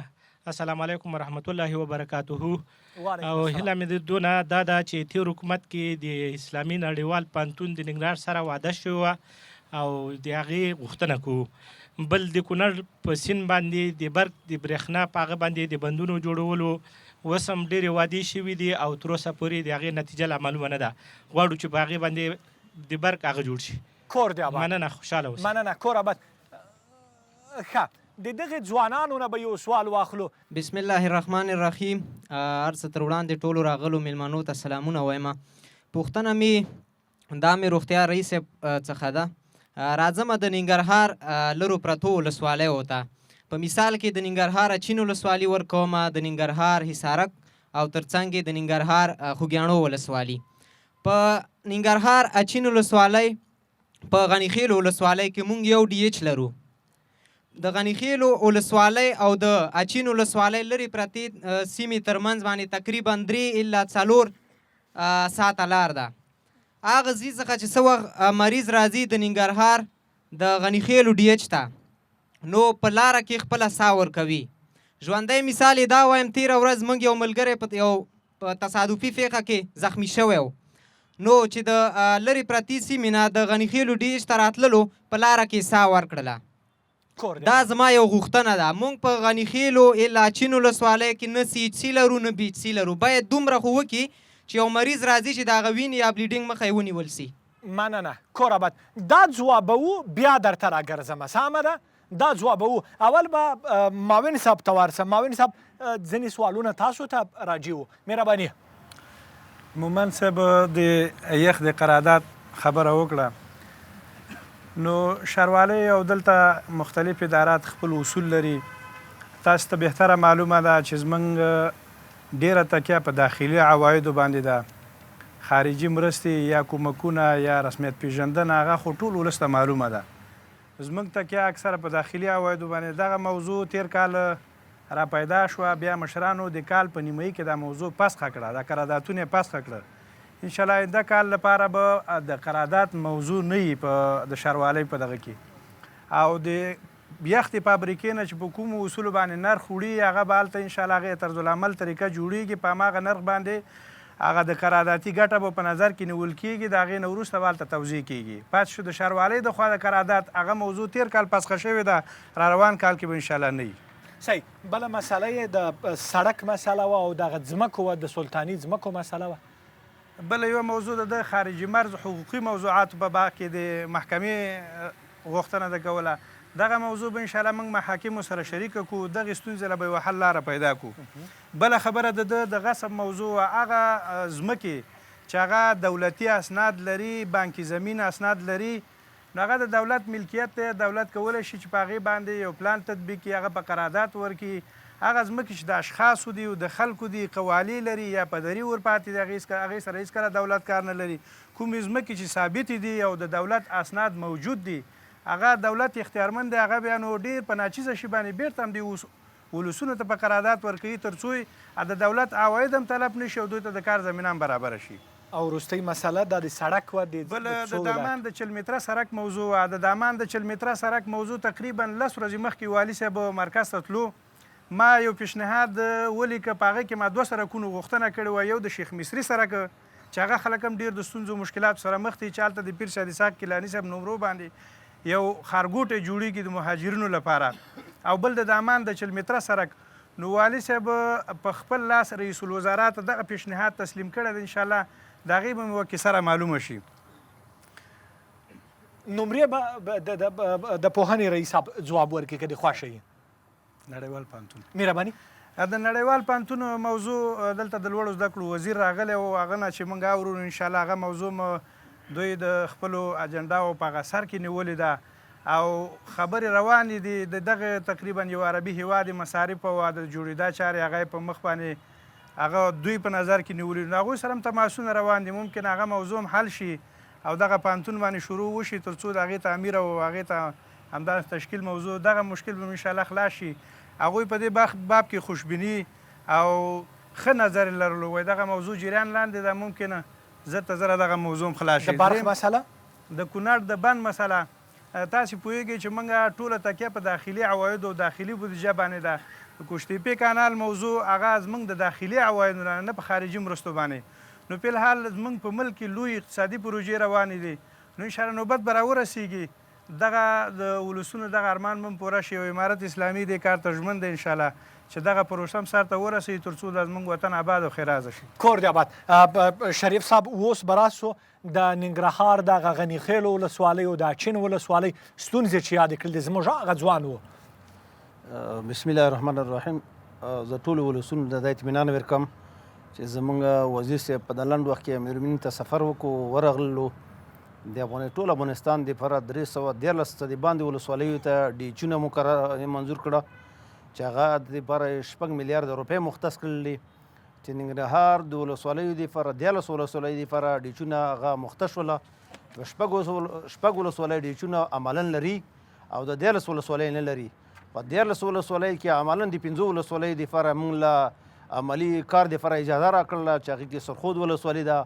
السلام علیکم ورحمت الله وبرکاته. او هیله مې د دونه دا ده چې تیر حکومت کې د اسلامي نړیوال پوهنتون د ننګرهار سره وعده شوې وه او د هغې غوښتنه کوو. بل د کونړ په سیند باندې د برق د برېښنا په هغه باندې د بندونو جوړولو اوس هم ډېرې وعدې شوي دي او تر اوسه پورې د هغې نتیجه لا معلومه نه ده. غواړو چې په هغې باندې د برق هغه جوړ شي. کور دې آباد. مننه، خوشحاله اوسئ. مننه. کور آباد. ښه، د دغې ځوانانو نه به یو سوال واخلو. بسم الله الرحمن الرحیم. هر څه تر وړاندې ټولو راغلو میلمنو ته سلامونه وایم. پوښتنه مې دا مې روغتیا رئیس څخه ده. راځم د ننګرهار لرو پرتو ولسوالیو ته. په مثال کې د ننګرهار اچین ولسوالي ورکوم، د ننګرهار حصارک او ترڅنګ د ننګرهار خوږیاڼو ولسوالي. په ننګرهار اچین ولسوالۍ په غنیخیل ولسوالۍ کې مونږ یو ډي ایچ لرو. د غنیخیلو ولسوالۍ او د اچین ولسوالۍ لرې پرتې سیمې ترمنځ باندې تقریبا 3 الا 4 ساعته لار ده. هغه ځای څخه چې څه وخت مریض راځي د ننګرهار د غنیخیلو ډي ایچ ته، نو په لاره کې خپله ساه ورکوي. ژوندی مثال یې دا وایم، تېره ورځ موږ یو ملګری په یو تصادفي پیښه کې زخمی شوی و، نو چې د لرې پرتې سیمې نه د غنیخیلو ډي ایچ ته راتللو په لاره کې ساه ورکړله. دا زما یو غوښتنه ده. موږ په غنیخیلو الا اچین ولسوالۍ کې نه سی ایچ سی لرو نه بي ایچ سی لرو. باید دومره خو وکړي چې یو مریض راځي چې د هغه وینې یا بلیډینګ مخه یې ونیول سي. مننه. کور آباد. دا ځوابوو، بیا درته راګرځم. سمه ده، دا ځوابوو. اول به معاون صاحب ته ورسم. معاون صاحب ځینې سوالونه تاسو ته راجع وو. مهرباني. مومن صاحب د یخ د قرارداد خبره وکړه، نو ښاروالۍ او دلته مختلف ادارات خپل اصول لري. تاسو ته بهتره معلومه ده چې زموږ ډیره تکیه په داخلي عوایدو باندې ده. خارجي مرستې یا کومکونه یا رسمیت پیژندنه هغه خو ټول ولس ته معلومه ده. زموږ تکیه اکثره په داخلي عوایدو باندې. دغه موضوع تیر کال را پیدا شوه، بیا مشرانو د کال په نیمایي کې دا موضوع پسخه کړه، دا قراردادونه یې پسخه کړه. انشاءالله آینده کال لپاره به د قرارداد موضوع نه وي په د ښاروالۍ په دغه کې. او د یختې فابریکې نه چې په کومو اصولو باندې نرخ وړي هغه به هلته انشاءالله هغې طرزالعمل طریقه جوړېږي، په هماغه نرخ باندې هغه د قراردادي ګټه به په نظر کې نیول کېږي، د هغې نه وروسته به هلته توضیح کېږي. پاتې شو د ښاروالۍ د خوا د قرارداد هغه موضوع تیر کال پسخه شوې ده، را روان کال کې به انشاءالله نه وي. صحیح. بله مسله یې د سړک مسله وه او دغه ځمکو وه، د سلطاني ځمکو مسله وه. بله یوه موضوع د خارجي مرز حقوقي موضوعاتو په باب کې د محکمې غوښتنه ده کوله. دغه موضوع به انشاءالله موږ محاکمو سره شریکه کړو، دغې ستونزې له به یوه حل لاره پیدا کړو. بله خبره د غصب موضوع هغه ځمکې چې هغه دولتي اسناد لري، بانکي زمین اسناد لري، نو هغه د دولت ملکیت دی. دولت کولی شي چې په هغې باندې یو پلان تطبیق کړي، هغه په قرارداد ورکړي. هغه ځمکې چې د اشخاصو دي او د خلکو دي، قوالي لري یا پدري ورپاتې دي، هغې سره هېڅکله دولت کار نه لري. کومې ځمکې چې ثابتې دي او د دولت اسناد موجود دي، هغه دولت اختیارمند دی، هغه بیا نو ډېر په ناچیزه شي باندې بېرته هم دې ولسونو ته په قرارداد ورکوي تر څو د دولت عواید هم طلب نه شي او دوی ته د کار زمینه هم برابره شي. او وروستۍ مسله دا د سړک وه. بله د دامان د 40 متره سړک موضوع وه. د دامان د 40 متره سړک موضوع تقریبا 10 ورځې مخکې والي صاحب مرکز ته تلو، ما یو پیشنهاد ولیکه، په هغې کې ما 2 سړکونو غوښتنه کړې وه. یو د شیخ مصري سړک چې هغه خلک هم ډېر د ستونزو مشکلاتو سره مخ دي، چې هلته د پیر شادي ساق کیلاني صاحب نومرو باندې یو ښارګوټی جوړېږي د مهاجرینو لپاره، او بل د دامان د 40 متره سړک. نو والي صاحب په خپل لاس رئیس الوزرا ته دغه پیشنهاد تسلیم کړی دی، انشاءالله د هغې به مې وکیسره معلومه شي. نمرې به د پوهنې رئیس صاحب ځواب ورکړي که دې خوښه وي. نړیوال پوهنتون مهرباني. د نړیوال پوهنتون موضوع دلته د لوړو زده کړو وزیر راغلی و، هغه نه چې موږ اورو انشاءالله هغه موضوع دوی د خپلو اجنډاو په هغه سر کې نیولې ده او خبرې روانې دي. د دغه تقریبا یو عربي هیواد مصارف او د جوړېدا چارې هغه په مخ باندې هغه دوی په نظر کې نیولي، نو هغوی سره هم تماسونه روان دي. ممکن هغه موضوع هم حل شي او دغه پوهنتون باندې شروع وشي تر څو د هغې تعمیر او هغې ته همداسې تشکیل موضوع، دغه مشکل به انشاءالله خلاص شي. هغوی په دې باب کې خوشبیني او ښه نظر لرلو، وایي دغه موضوع جریان لاندې ده، ممکنه زر ته زره دغه موضوع هم خلاص شي. د برق مسله، د کونړ د بند مسله، تاسې پوهېږئ چې موږ ټوله تکیه په داخلي عوایدو او داخلي بودیجه باندې ده. د کوشتېپې کانال موضوع هغه زموږ د داخلي عوایدو نه په خارجي مرستو باندې. نو فلحال زموږ په ملک کې لوی اقتصادي پروژې روانې دي، نو انشاءالله نوبت به راورسېږي، دغه د ولسونو دغه ارمان به هم پوره شي او امارت اسلامي دې کار ته ژمن دی انشاءالله چې دغه پروسه هم سر ته ورسوي تر څو دا زموږ وطن آباد او ښېرازه شي. کور دې آباد. شریف صاحب اوس به راسو د ننګرهار دغه غني خیلو ولسوالۍ او د اچین ولسوالۍ ستونزې چې یادې کړل دي، زموږ هغه ځوان و. بسم الله الرحمن الرحیم. زه ټولو ولسونو ته دا اطمینان ورکوم چې زموږ وزیر صاحب په د لنډ وخت کې امیرالمؤمنین ته سفر وکړو، ورغللو د ټول افغانستان دپاره 313 څه د باندې ولسوالیو ته ډیچونه منظور کړه چې هغه دپاره 6 میلیارده روپۍ مختص کړل دي، چې ننګرهار د ولسوالیو دپاره 14 ولسوالیو دپاره ډیچونه هغه مختص شوله. شپږ ولسوالۍ ډیچونه عملا لري او د 14 ولسوالۍ نه لري. په 14 ولسوالۍ کې عملا د 15 ولسوالیو دپاره موږ له عملي کار دپاره اجازه راکړله چې هغې کې سرخود ولسوالي ده،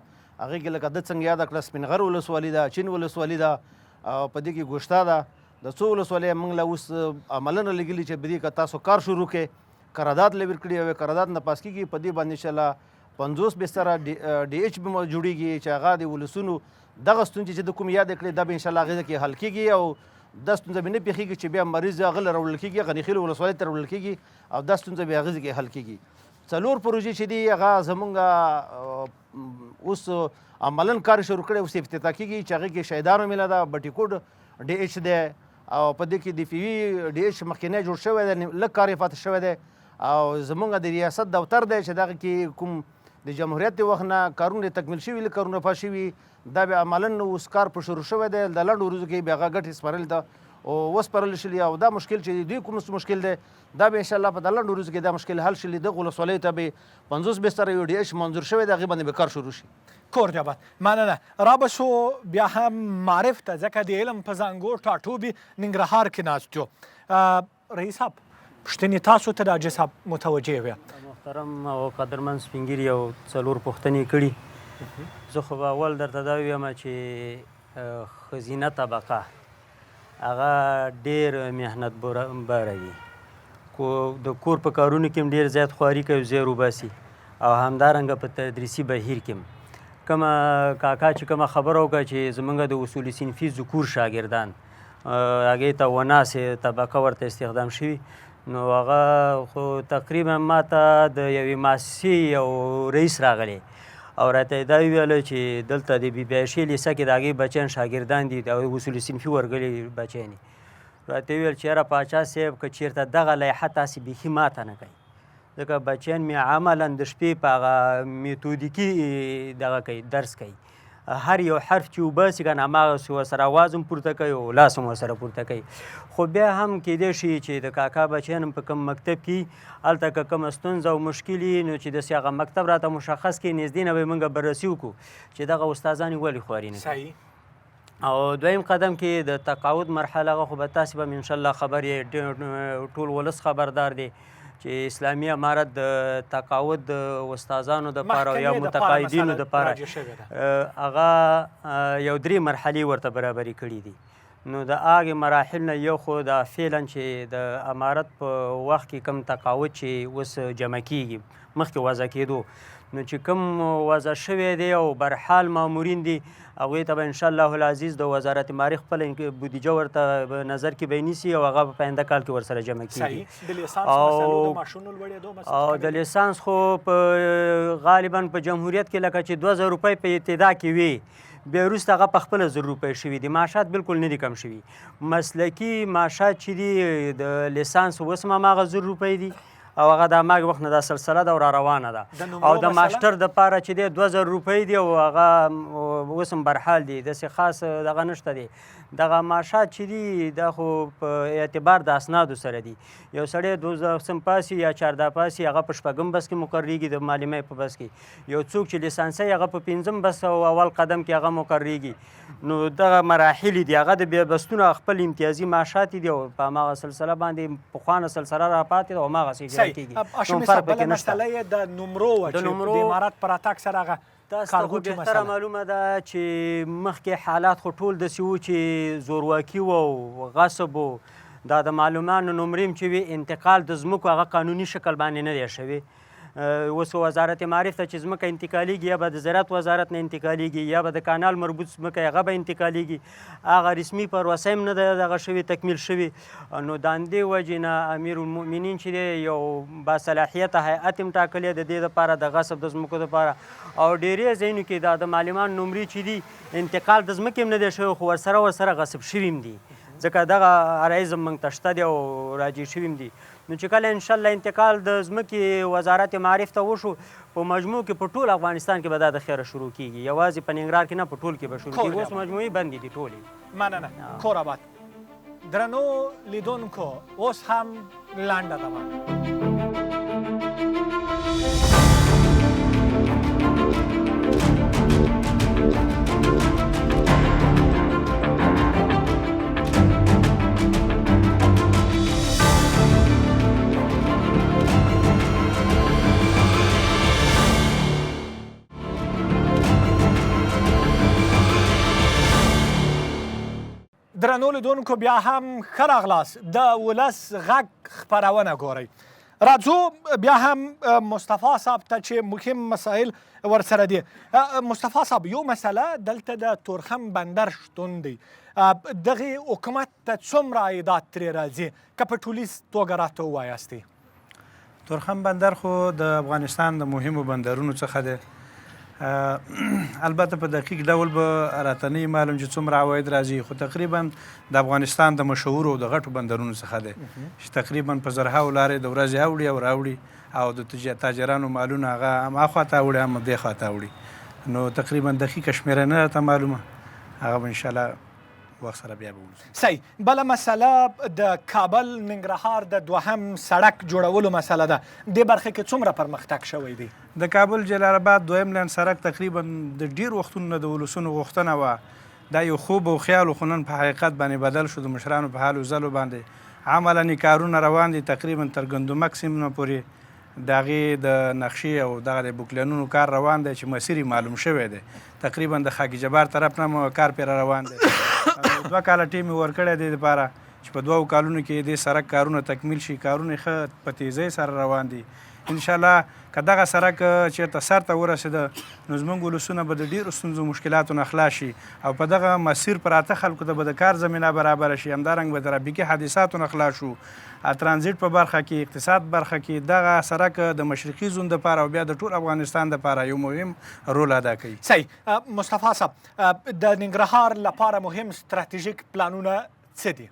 هغې کې لکه ده څنګه یاده کړه سپین غر ولسوالي ده، چین ولسوالي ده، او په دې کې ګوشته ده. د څو ولسوالۍ موږ له اوس عملا لګلي چې په دې که تاسو کار شروع کړئ، قرارداد لې ورکړي او قرارداد نه پاس کېږي، په دې باندې انشاءالله 50 بستره ډي ایچ به جوړېږي چې هغه د ولسونو دغه ستونزې چې د کوم یادې کړې دا به انشاءالله هغې کې حل کېږي او دا ستونزه به نه پېښېږي چې بیا مریض هغه له راوړل کېږي، غني خیلو ولسوالۍ ته راوړل کېږي او دا ستونزه بیا هغې کې حل کېږي. 4 پروژې چې دي هغه زمونږ اوس عملا کار شروع کړی، اوس افتتاح کېږي چې هغې کې شهیدانو میله ده، بټي کوټ ډي ایچ دی او په دې کې د پي وي ډي ایچ مخکینی جوړ شوی دی، لږ کار یې پاتې شوی دی او زمونږ د ریاست دفتر دی چې دغه کې کوم د جمهوریت د وخت نه کارونه تکمیل شوي، لږ کارونه پاس شوي، دا بیا عملا اوس کار په شروع شوی دی. د لنډو ورځو کې بیا هغه ګټې سپارل ته وسپارل شلي او دا مشکل چې دوی کوم مشکل دی دا به انشاءالله په د لنډو ورځو کې دا مشکل حل شي. دغه ولسوالیو ته به 50 بستره یو ډي ایچ منظور شوی دی، هغې باندې به کار شروع شي. کور جبات مننه. رابسو بیا هم معرف ته ځکه د علم په زانګو ټاټوبي ننګرهار کې ناست یو. رئیس صاحب پوښتنې تاسو ته د حاجي صاحب متوجه وې. محترم او قدرمن سپین ږیري او څلور پوښتنې کړي. زه خو به اول درته دا ویم چې ښځینه طبقه هغه ډېر محنت باره وي، د کور په کارونو کې هم ډېر زیات خواري کوي، زیر وباسي، او همدارنګه په تدریسي بهیر کې هم کومه کاکا چې کومه خبره وکړه چې زمونږ د اصول صنفي ذکور شاګردان هغې ته وناسې طبقه ورته استخدام شوي، نو هغه خو تقریبا ما ته د یوې مؤسسې یو رئیس راغلی او راته دا وویله چې دلته د بي بي عایشې لیسه کې د هغې بچیان شاګردان دي او اصول صنفي ورغلي بچیان دي. راته ویل چې یاره پاچا صاحب که چېرته دغه لایحه تاسې بیخي ماته نه کوي، ځکه بچیان مې عملا د شپې په هغه میتودیکي دغه کوي درس کوي، هر یو حرف چې وباسي که نه هماغسې ورسره اواز هم پورته کوي او لاس هم ورسره پورته کوي. خو بیا هم کیدای شي چې د کاکا بچیان هم په کوم مکتب کې هلته که کومه ستونزه او مشکل وي نو چې داسې هغه مکتب راته مشخص کړي، نږدې نه به یې موږ بررسي وکړو چې دغه استادان یې ولې خواري نه کوي. او دویم قدم کې د تقاعد مرحله هغه خو به تاسې به انشاءالله خبر یې ټول ولس خبردار دی چې اسلامي امارت د تقاعد د استادانو دپاره او یا متقاعدینو دپاره هغه یو 3 مرحلې ورته برابري کړي دي. نو د هغې مراحل نه یو خو دا فعلا چې د امارت په وخت کې کم تقاعد چې اوس جمع کیږي مخکې وضع کېدو، نو چې کوم وضع شوی دی او برحال مامورین دي هغوی ته به انشاءالله العزیز د وزارت معارف خپله بودیجه ورته په نظر کې به نیسي او هغه په آینده کال کې ورسره جمع کېږي. او د لیسانس خو په غالبا په جمهوریت کې لکه چې 2000 روپۍ په ابتدا کې وي، بیا وروسته هغه په خپله 1000 روپۍ شوي دي. معاشات بالکل نه دي کم شوي، مسلکي معاشات چې دي د لیسانس اوس هم هماغه 1000 روپۍ دي او هغه د هماغې وخت نه دا سلسله ده او را روانه ده. او د ماسټر دپاره چې دی 2000 روپۍ دي او هغه اوس هم برحال دي، داسې خاص دغه نشته دی. دغه معاشات چې دي دا خو په اعتبار د اسنادو سره دي. یو سړی 12 پاسي یا 14 پاسي هغه په 6 بس کې مقرریږي د معلمۍ په بس کې، یو څوک چې لیسانسي هغه په 5 بس او اول قدم کې هغه مقرریږي. نو دغه مراحل دي، هغه د بیا بستونه خپل امتیازي معاشات دي او په هماغه سلسله باندې پخوانه سلسله را پاتې ده او هماغسې اجرا کېږي. هاشمي صاحب بله مسله یې د نمرو وه چې د امارات پر راتګ سره هغه تاسو ته خو بهتره معلومه ده چې مخکې حالات خو ټول داسې وو چې زورواکي و او غصب و، دا د معلومانو نمرې چې وي انتقال د ځمکو هغه قانوني شکل باندې نه دی شوی. اوس وزارت معارف ته چې ځمکه انتقالیږي یا به د زراعت وزارت نه انتقالیږي یا به د کانال مربوط ځمکه هغه به انتقالیږي، هغه رسمي پروسه هم نه ده دغه شوي تکمیل شوي. نو د همدې وجې نه امیرالمؤمنین چې دی یو باصلاحیته هیئت هم ټاکلی د دې دپاره د غصب د ځمکو دپاره، او ډېرې ځایونو کې دا د معلمان نمرې چې دي انتقال د ځمکې هم نه دی شوی خو ورسره غصب شوي هم دي، ځکه دغه عرایض هم موږ ته شته دی او راجع شوي هم دي. نو چې کله انشاءالله انتقال د ځمکې وزارت معارف ته وشو په مجموع کې په ټول افغانستان کې به دا د خیره شروع کېږي، یوازې په ننګرهار کې نه په ټول کې به شروع کېږي. اوس مجموعي بندې دي ټولې. مننه. کور آباد. درنو لیدونکو اوس هم لنډه ده. درنو لیدونکو بیا هم ښه راغلاست. د ولس غږ خپرونه ګورئ. راځو بیا هم مصطفی صاحب ته چې مهم مسایل ورسره دي. مصطفی صاحب یو مسله دلته د تورخم بندر شتون دی، دغې حکومت ته څومره عایدات ترې راځي که په ټولیز توګه راته ووایاستې؟ تورخم بندر خو د افغانستان د مهمو بندرونو څخه دی. البته په دقیق ډول به راته نه معلوم چې څومره عواید راځي، خو تقریبا د افغانستان د مشهورو او د غټو بندرونو څخه دی چې تقریبا په زرهاو لارې د ورځې اوړي او راوړي او د تاجرانو مالونه هغه هم اخواته اوړي هم دې خواته اوړي. نو تقریبا دقیقه شمېره نه راته معلومه، هغه به انشاءالله وخت سره بیا به ولسو. صحیح. بله مسله د کابل ننګرهار د دوهم سړک جوړولو مسله ده. دې برخه کې څومره پرمختګ شوی دی؟ د کابل جلال آباد دویم لین سړک تقریبا د ډیر وختونو نه د ولسونو غوښتنه وه. دا یو خوب او خیال خو نن په حقیقت باندې بدل شو. د مشرانو په حال و ځلو باندې عملاً کارونه روان دي تقریبا تر ګندمک سیمې نه پورې. د هغې د نقشې او دغه د بوکلینونو کار روان دی چې مسیر معلوم شوی دی. تقریبا د خاکی جبار طرف نه کار پرې روان دی. 2 کاله ټیم یې ورکړی دی دپاره چې په 2 کالونو کې دې سړک کارونه تکمیل شي. کارونه یې ښه په تیزۍ سره روان دي. انشاءالله که دغه سړک چېرته سر ته ورسېده نو زموږ ولسونه به د ډېرو ستونزو مشکلاتو نه خلاص شي او په دغه مسیر پراته خلکو ته به د کار زمینه برابره شي. همدارنګه به د ترافیکي حادثاتو نه خلاص شو. ترانزیت په برخه کې، اقتصاد برخه کې دغه سړک د مشرقي زون دپاره او بیا د ټول افغانستان دپاره یو مهم رول ادا کوي. صحیح. مصطفی صاحب د ننګرهار لپاره مهم ستراتیژیک پلانونه څه دي؟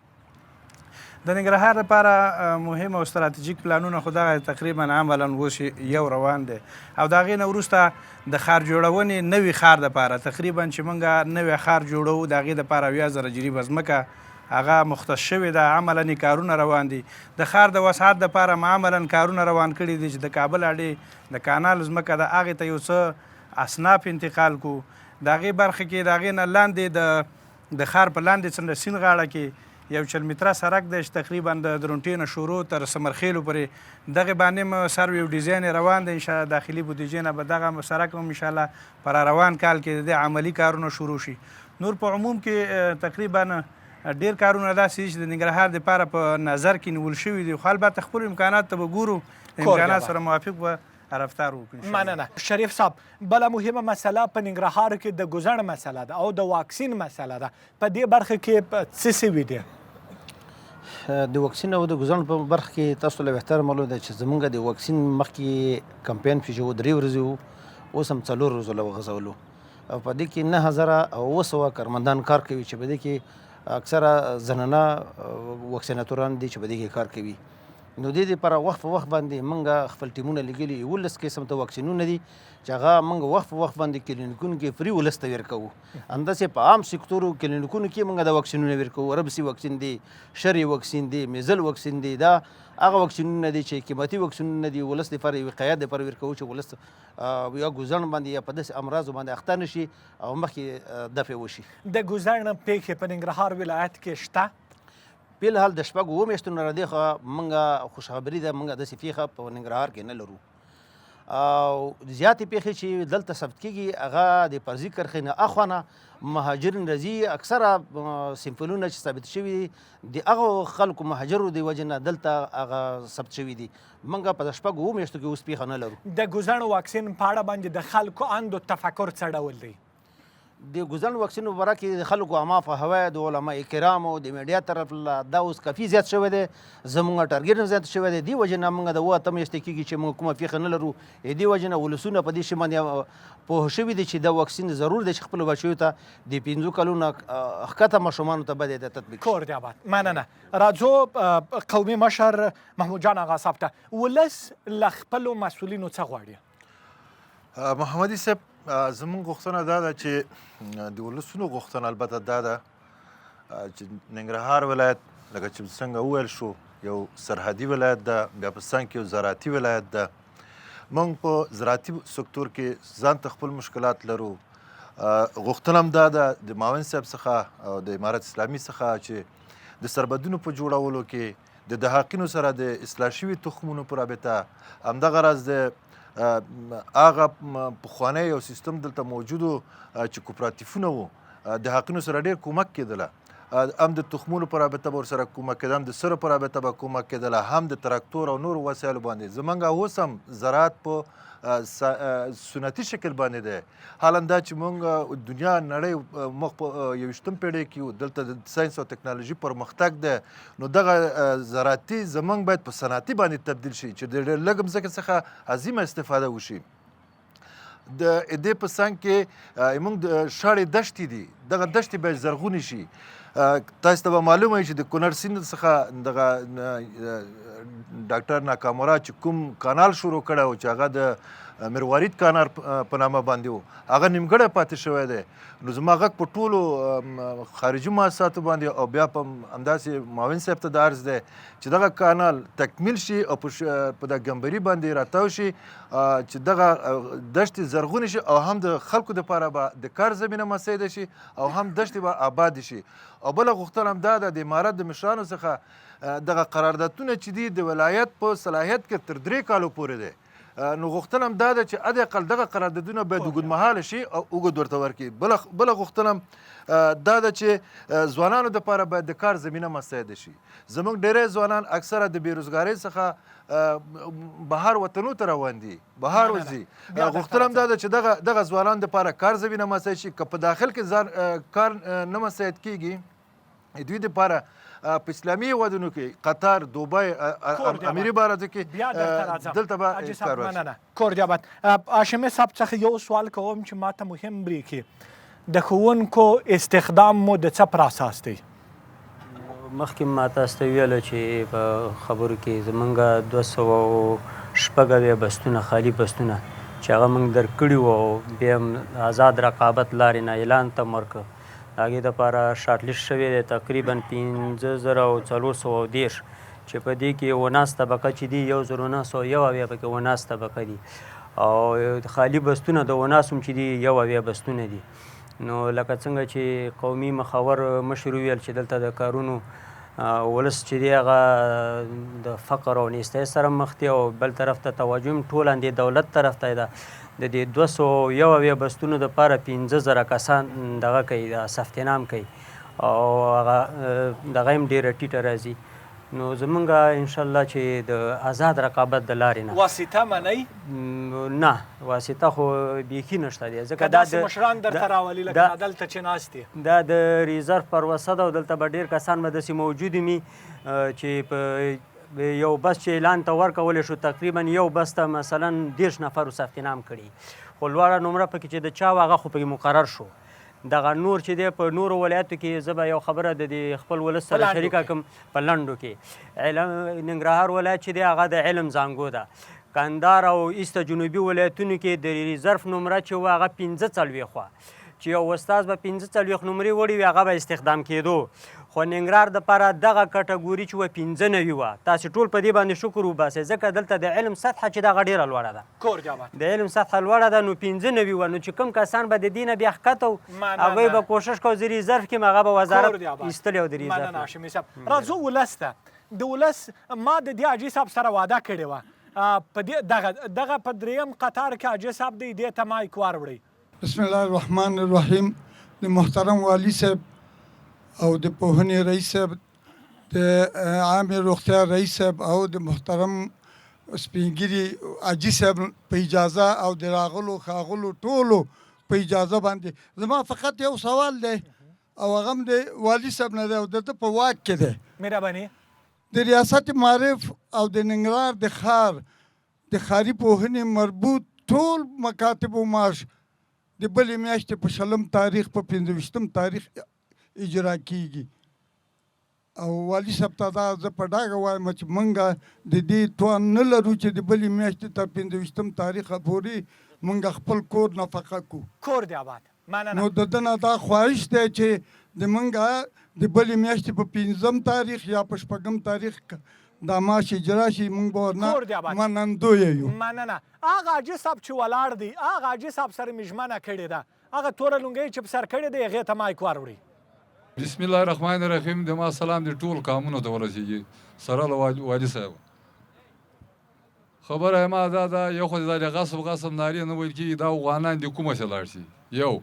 د ننګرهار لپاره مهم او ستراتیژیک پلانونه خو دغه تقریبا عملاً اوس یو روان دی او د هغې نه وروسته د ښار جوړونې نوي ښار دپاره تقریبا چې موږ نوی ښار جوړوو د هغې دپاره 80,000 جریبه ځمکه هغه مختص شوې ده. عملاً کارونه روان دي. د ښار د وسعت دپاره م عملاً کارونه روان کړي دي چې د کابل اډې د کانال ځمکه ده هغې ته یو څه اصناف انتقال کړو. د هغې برخه کې د هغې نه لاندې د ښار په لاندې څنډه سیند غاړه کې یو 40 متره سړک دی چې تقریبا د درونټې نه شروع تر سمرخیلو پورې دغې باندې م سروې او ډیزاین روان دی. انشاءالله داخلي بودیجې نه به دغه سړک هم انشاءالله پر روان کال کې د عملي کارونه شروع شي. نور په عموم کې تقریبا ډېر کارونه داسې دي چې د ننګرهار دپاره په نظر کې نیول شوي دي خو البته خپلو امکاناتو ته به ګورو د امکانات سره موافق به رفتار وکړو. مننه. شریف صاحب بله مهمه مسله په ننګرهار کې د ګزړ مسله ده او د واکسین مسله ده. په دې برخه کې څه سوي دي؟ د واکسین او د ګزړ په برخه کې تاسو ته بهتر معلوم ده چې زمونږ د واکسین مخکې کمپین پیښ و 3 ورځې وو اوس هم 4 ورځو له وغځولو او په دې کې 9,900 کارمندان کار کوي چې په دې کې اکثره زنانه واکسیناتوران دي چې په دې کې کار کوي. نو دې دپاره وخت په وخت باندې موږ خپل ټیمونه لګلي 11 قسم ته واکسینونه دي چې هغه موږ وخت په وخت باندې کلینیکونو کې فري ولس ته ورکوو. همداسې په عام سکتورو کلینیکونو کې موږ د واکسینونه ورکوو. ربسي واکسین دی، شري واکسین دی، میزل واکسین دی. دا هغه واکسینونه دي چې قیمتي واکسینونه دي ولس دپاره یوې وقایه دپاره ورکوو چې ولس یا ګوزړ باندې یا په داسې امراضو باندې اخته نه شي او مخکې دفع وشي. د ګوزړ پیښې په ننګرهار ولایت کې شته؟ فلحال د شپږو 7 میاشتو نه رادېخوا موږ خوشخبري ده موږ داسې پیښه په ننګرهار کې نه لرو او زیاتې پیښې چې دلته ثبت کېږي هغه د فرضي کرښې نه اخوا نه مهاجرین راځي. اکثره سمپلونه چې ثابت شوي دي د هغو خلکو مهاجرو د وجې نه دلته هغه ثبت شوي دي. موږ په 7 میاشتو کې اوس پیښه نه لرو. د ګوزړ واکسین په اړه باندې د خلکو اندو تفکر څه ډول دی؟ د ګوزړ واکسین په باره کې د خلکو عامه پوهاوی د علما کرامو د میډیا طرف دا اوس کافي زیات شوی دی. زموږ ټارګېټ هم زیات شوی دی. دې وجې نه موږ د 8 میاشتې کېږي چې موږ کومه پیښه نه لرو. دې وجې نه ولسونه په دې شي باندې پوه شوي دي چې دا واکسین ضرور دی چې خپلو بچیو ته د 5 کلونو ښکته ماشومانو ته باید د تطبیق کور دی آباد. مننه. راځو قومي مشر محمود جان اغا صاحب ته. ولس له خپلو مسؤلینو څه غواړي؟ محمدي صاحب زمونږ غوښتنه دا ده چې د ولسونو غوښتنه البته دا ده چې ننګرهار ولایت لکه چې څنګه وویل شو یو سرحدي ولایت ده، بیا په څنګ کې یو زراعتي ولایت ده. موږ په زراعتي سکتور کې ځان ته خپل مشکلات لرو. غوښتنه هم دا ده د معاون صاحب څخه او د امارت اسلامي څخه چې د سربدونو په جوړولو کې د دهاقینو سره د اصلاح شوي تخمونو په رابطه همدغه راز د هغه پخوانی یو سیستم دلته موجودو چې کوپراتیفونه وو د حقینو سره ډېر کومک کېدله. هم د تخمونو په رابطه به ورسره کومک کېده، هم د سرو په رابطه به کومک کېدله، هم د تراکتور او نورو وسایلو باندې. زموږ اوس هم زراعت په سنتي شکل باندې دی. حالا دا چې موږ دنیا نړۍ مخ په 21 پیړۍ کې یو دلته د ساینس او ټکنالوژي پرمختګ دی نو دغه زراعتي زموږ باید په صنعتي باندې تبدیل شي چې د لږ مځکې څخه عظیمه استفاده وشي. د دې په څنګ کې موږ د شاړې دښتې دي، دغه دښتې باید زرغونې شي. تاسو ته به معلومه وي چې د کونړ سیند څخه دغه ډاکټر ناکامورا چې کوم کانال شروع کړی و چې هغه د مروارید کانار په نامه باندې و هغه نیمګړی پاتې شوی دی نو زما غږ په ټولو خارجي مؤسساتو باندې او بیا په همداسې معاون صاحب ته د عرض دی چې دغه کانال تکمیل شي او په د ګمبري باندې راتاو شي چې دغه دښتې زرغونې شي او هم د خلکو دپاره به د کار زمینه مسیده شي او هم دښتې به آبادې شي او بله غوښتنه هم دا ده د امارت د مشرانو څخه دغه قراردادونه چې دي د ولایت په صلاحیت کې تر 3 کالو پورې دی نو غوښتنه هم دا ده چې حد اقل دغه قراردادونه باید اوږدمهاله شي او اوږد ورته ورکړي بله غوښتنه دا ده چې ځوانانو دپاره باید د کار زمینه مساعده شي زموږ ډېری ځوانان اکثره د بېروزګارۍ څخه بهر وطنو ته روان دي بهر وځي غوښتنه هم دا ده چې دغه ځوانانو دپاره کار زمینه مساعد شي که په داخل کې کار نه مساعد کیږي دوی دپاره په اسلامي هېوادونو کې قطر دوبۍ امیر اماراتو کې دلته به کار وشي کور دې آباد هاشمي صاحب څخه یو سوال کوم چې ماته مهم بریکي د ښوونکو استخدام مو د څه پر اساس دی مخکې ما تاسو ته ویله چې په خبرو کې زمونږ 200 بستونه خالي بستونه چې هغه موږ درکړي وو او بیا هم آزاد رقابت لارې نه اعلان ته م ورکړه د هغې دپاره شارټ لیست شوی دی تقریبا 5410 چې په دې کې 19 طبقه چې دي 1901 پکې 19 طبقه دي او خالي بستونه د 19 هم چې دي 1 بستونه دي نو لکه څنګه چې قومي مخور مشر ویل چې دلته د کارونو ولس چې دی هغه د فقر او نیستۍ سره مخ دی او بل طرف ته توجه هم ټول اندې دولت طرف ته ده د دې 201 بستونو دپاره 15000 کسان دغه کوي د ثبت نام کوي او هغه دغه هم ډېره ټیټه راځي نو زمونږ انشاءالله چې د آزاد رقابت د لارې نه واسطه منئ نه واسطه خو بیخي نشته دی ځکه داسې مشران درته راولي لکه دلته چې ناست دي دا د ریزرف پر وسه ده او دلته به ډېر کسان به داسې موجود وي چې په یو بس چې اعلان ته ورکولی شو تقریبا یو بس ته مثلا 10 نفرو ثبت نام کړي خو لوړه نمره پکې چې د چا و هغه خو پکې مقرر شو دغه نور چې دی په نورو ولایتو کې زه به یو خبره د خپل ولس سره شریکه کړم په لنډو کې ننګرهار ولایت چې دی هغه د علم زانګو ده کندهار او ایسته جنوبي ولایتونو کې د ریزرف نمره چې و هغه 45 وه چې یو استاد به 45 نمرې وړي وي هغه به استخدام کېدو خو ننګرهار دپاره دغه کټګوري چې وه 95 وه تاسې ټول په دې باندې شکر وباسئ ځکه دلته د علم سطحه چې دغه ډېره لوړه ده د علم سطحه لوړه ده نو 95 وه نو چې کوم کسان به د دې نه بیا ښکته وو هغوی به کوشش کوو زه ریزرف کښې هغه به وزارت ایستلی او د ریزرف مننه هاشمي صاحب راځو ولس ته د ولس ما د دې حاجي صاحب سره واده کړې وه په دغه په درېیم قطار کې حاجي صاحب دی دې ته مایک واروړئ بسم الله الرحمن الرحیم د محترم والی صاحب او د پوهنې رئیس صاحب د عامې روغتیا رئیس صاحب او د محترم سپینګیري حاجي صاحب په اجازه او د راغلو ښاغلو ټولو په اجازه باندې زما فقط یو سوال دی او هغه هم د والي صاحب نه دی او د ده په واک کې دی مهرباني د ریاست معارف او د ننګرهار د ښار د ښاري پوهنې مربوط ټول مکاتب و معاش د بلې میاشتې په 20 تاریخ په 25 تاریخ اجرا کیږي او والی صاحب ته دا زه په ډاګه وایم چې موږ د دې توان نه لرو چې د بلې میاشتې تر 25 تاریخه پورې موږ خپل کور نفقه کړو کور دې آباد مننه نو د ده نه دا خواهش دی چې د موږ د بلې میاشتې په 5 تاریخ یا په 6 تاریخ دا معاش اجرا شي موږ به ورنه منندویه یو مننه هغه حاجي صاحب چې ولاړ دی هغه حاجي صاحب سره مې ژمنه کړې ده هغه توره لونګۍ چې په سر کړې دی هغې ته مایک واروړئ بسم الله الرحمن الرحیم د ما سلام د ټول قومونو ته ورسیږي سره له والي صاحب خبره ما دا ده یو خو د غصب نارې نه ویل کېږي دا افغانان د کومه څه لاړ شي یو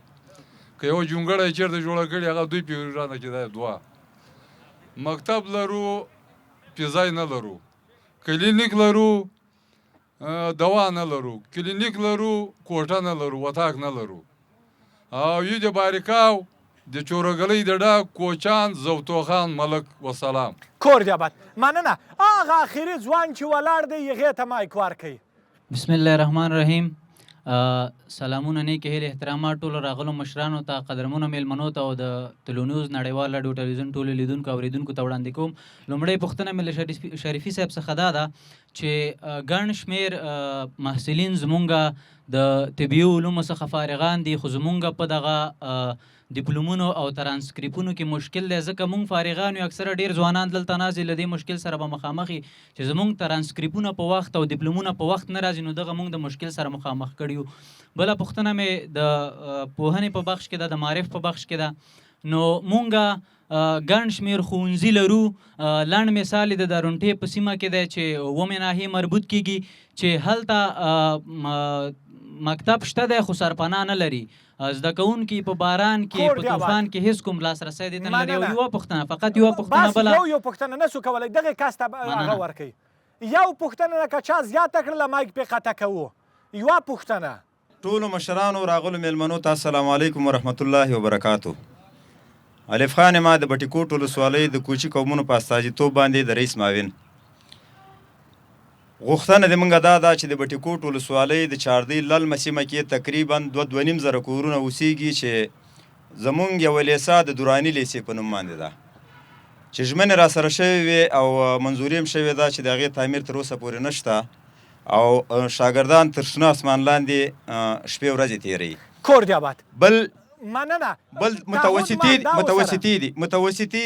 که یو جونګړی چېرته جوړه کړي هغه دوی پې رانه کېدای 2 مکتب لرو پیزای نه لرو کلینیک لرو دوا نه لرو کلینیک لرو کوټه نه لرو وطاق نه لرو او یو د باریکاو د چورګلۍ د ډاک کوچان زوتوخان ملک وسلام کور دې آباد مننه هغه اخري ځوان چې ولاړ دی هغې ته مایک ورکوئ بسم الله الرحمن الرحیم سلامونه نیک هیلې احترامات ټولو راغلو مشرانو ته قدرمنو میلمنو ته او د تلونیوز نړیوال راډیو ټلویزیون ټولو لیدونکو اورېدونکو ته وړاندې کوم لومړۍ پوښتنه مې له شریفي صاحب څخه دا ده چې ګڼ شمېر محصلین زمونږ د طبي علومو څخه فارغان دي، خو زمونږ په دغه ډیپلومونو او ترانسکریپونو کې مشکل دی، ځکه مونږ فارغان یو اکثره ډېر ځوانان دلته ناست له دې مشکل سره به مخامخ وي چې زمونږ ترانسکریپونه په وخت او ډیپلومونه په وخت نه راځي، نو دغه مونږ د مشکل سره مخامخ کړي یو. بله پوښتنه مې د پوهنې په بخش کې ده، د معرف په بخش کې ده. نو مونږ ګڼ شمېر ښوونځي لرو، لنډ مثال د دارونټې په سیمه کې دی چې اوومې ناحیې مربوط کیږي، چې هلته مکتب شته دی خو سرپناه نه لري، زده کوونکي په باران کې په طوفان کې هیڅ کوم لاسرسی دې نه لري. یوه پوښتنه، فقط یوه پوښتنه بله یو پوښتنه نه سو کولی، دغې کس ته هغه ورکوي. یو پوښتنه که چا زیاته کړله مایک پې قطع کوو. یوه پوښتنه. ټولو مشرانو راغلو میلمنو ته السلام علیکم ورحمت الله وبرکاتو. الف خان ما د بټي کوټ ولسوالۍ د کوچي قومونو په استازیتوب باندې د رئیس معاون غوښتنه د موږ دا ده چې د بټي کوټ ولسوالۍ د چاردۍ للمه سیمه کې تقریبا 2.5 زره کورونه اوسېږي، چې زمونږ یوه لیسه د دراني لیسې په نوم باندې ده، چې ژمنې راسره شوې وې او منظوري هم شوې ده چې د هغې تعمیر تر اوسه پورې نشته او شاګردان تر شنه اسمان لاندې شپې ورځې تېروي. کور دی آباد. بل مننه. بل متوسطي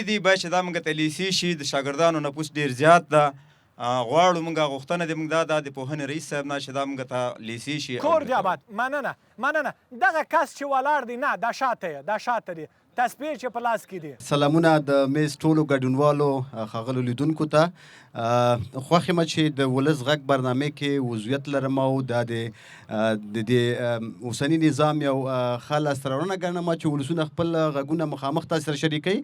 دي باید چې دا موږ ته لیسې شي، د شاګردانو نفوس ډېر زیات ده. غواړو موږ غوښتنه د موږ دا د پوهنې رئیس صاحب نه چې دا موږ ته لیسې شي. کور دی آباد. مننه. دغه کس چې ولاړ دی، نه دا شاته دی، تسبیح چې په لاس کې دي. سلامونه د میز ټولو ګډونوالو ښاغلو لیدونکو ته. خوښ یم چې د ولس غږ برنامې کې عضویت لرم او دا د اوسني نظام یو ښه لاسته راوړنه ګڼم چې ولسونه خپل غږونه مخامخ تاسو سره شریکوي.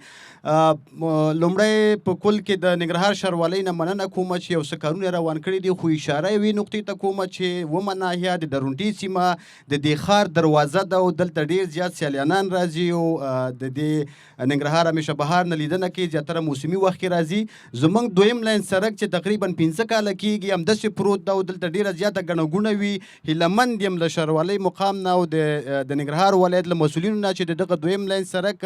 لومړی په کل کې د ننګرهار ښاروالۍ نه مننه کوم چې یو څه کارونه روان کړي دي، خو اشاره یوې نقطې ته کوم چې اوومه ناحیه د درونټې سیمه د دې ښار دروازه ده او دلته ډېر زیات سیلانیان راځي او د دې ننګرهار همیشه بهار نه لیدنه کې زیاتره موسمي وخت کې راځي. زموږ دویم لاین سړک چې تقریبا 15 کاله کېږي همداسې پروت ده او دلته ډېره زیاته ګڼه ګوڼه وي. هیلهمند یم له ښاروالۍ مقام نه او د ننګرهار ولایت له مسؤلینو نه چې دغه دویم لاین سړک